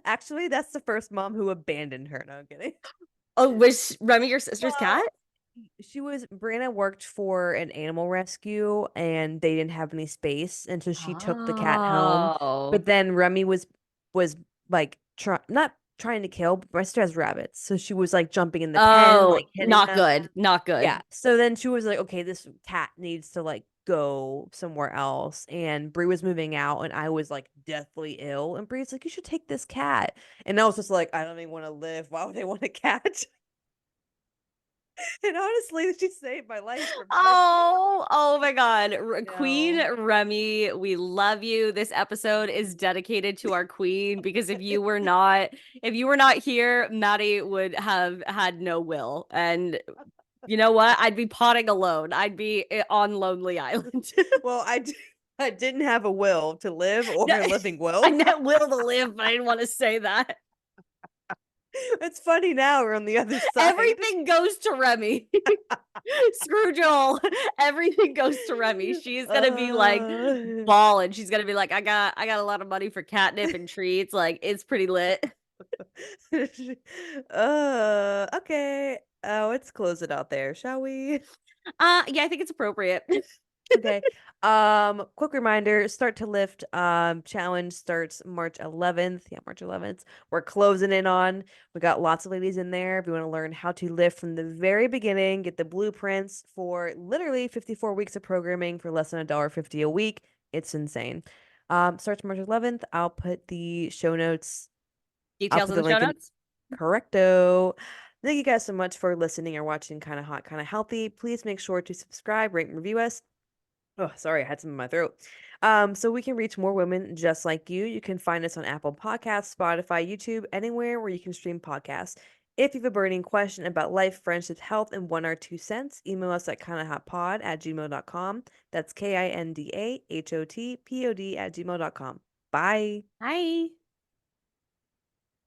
Actually, that's the first mom who abandoned her. No, I'm kidding. Oh, was Remy your sister's cat? Well, she was Brianna worked for an animal rescue and they didn't have any space, and so she took the cat home. Oh. But then Remy was like not trying to kill, but my sister has rabbits, so she was like jumping in the pen, Oh, like hitting not them. good. Not Yeah. good. So then she was like, okay, this cat needs to like go somewhere else. And Brie was moving out and I was like deathly ill. And Brie's like, you should take this cat. And I was just like, I don't even want to live. Why would I want a cat? And honestly, she saved my life from like, Oh my God. Queen no. Remy, we love you. This episode is dedicated to our queen because if you were not here, Maddie would have had no will. And you know what? I'd be potting alone. I'd be on Lonely Island. Well, I didn't have a will to live or No, a living I will. meant will to live, but I didn't want to say that. It's funny now we're on the other side. Everything goes to Remy. Screw Joel. Everything goes to Remy. She's gonna be like Uh, balling. She's gonna be like, I got a lot of money for catnip and treats. Like it's pretty lit. okay. Let's close it out there, shall we? Yeah, I think it's appropriate. Okay. Quick reminder, Start to Lift challenge starts March 11th. Yeah, March 11th. We're closing in on. We got lots of ladies in there. If you want to learn how to lift from the very beginning, get the blueprints for literally 54 weeks of programming for less than $1.50 a week. It's insane. Starts March 11th. I'll Details put in the the show link in notes. correcto. Thank you guys so much for listening or watching Kind of Hot, Kind of Healthy. Please make sure to subscribe, rate, and review us. Oh, sorry, I had some in my throat. So we can reach more women just like you. You can find us on Apple Podcasts, Spotify, YouTube, anywhere where you can stream podcasts. If you have a burning question about life, friendships, health, and 1 or 2 cents, email us at kindahotpod@gmail.com. That's KINDAHOTPOD @gmail.com. Bye. Bye.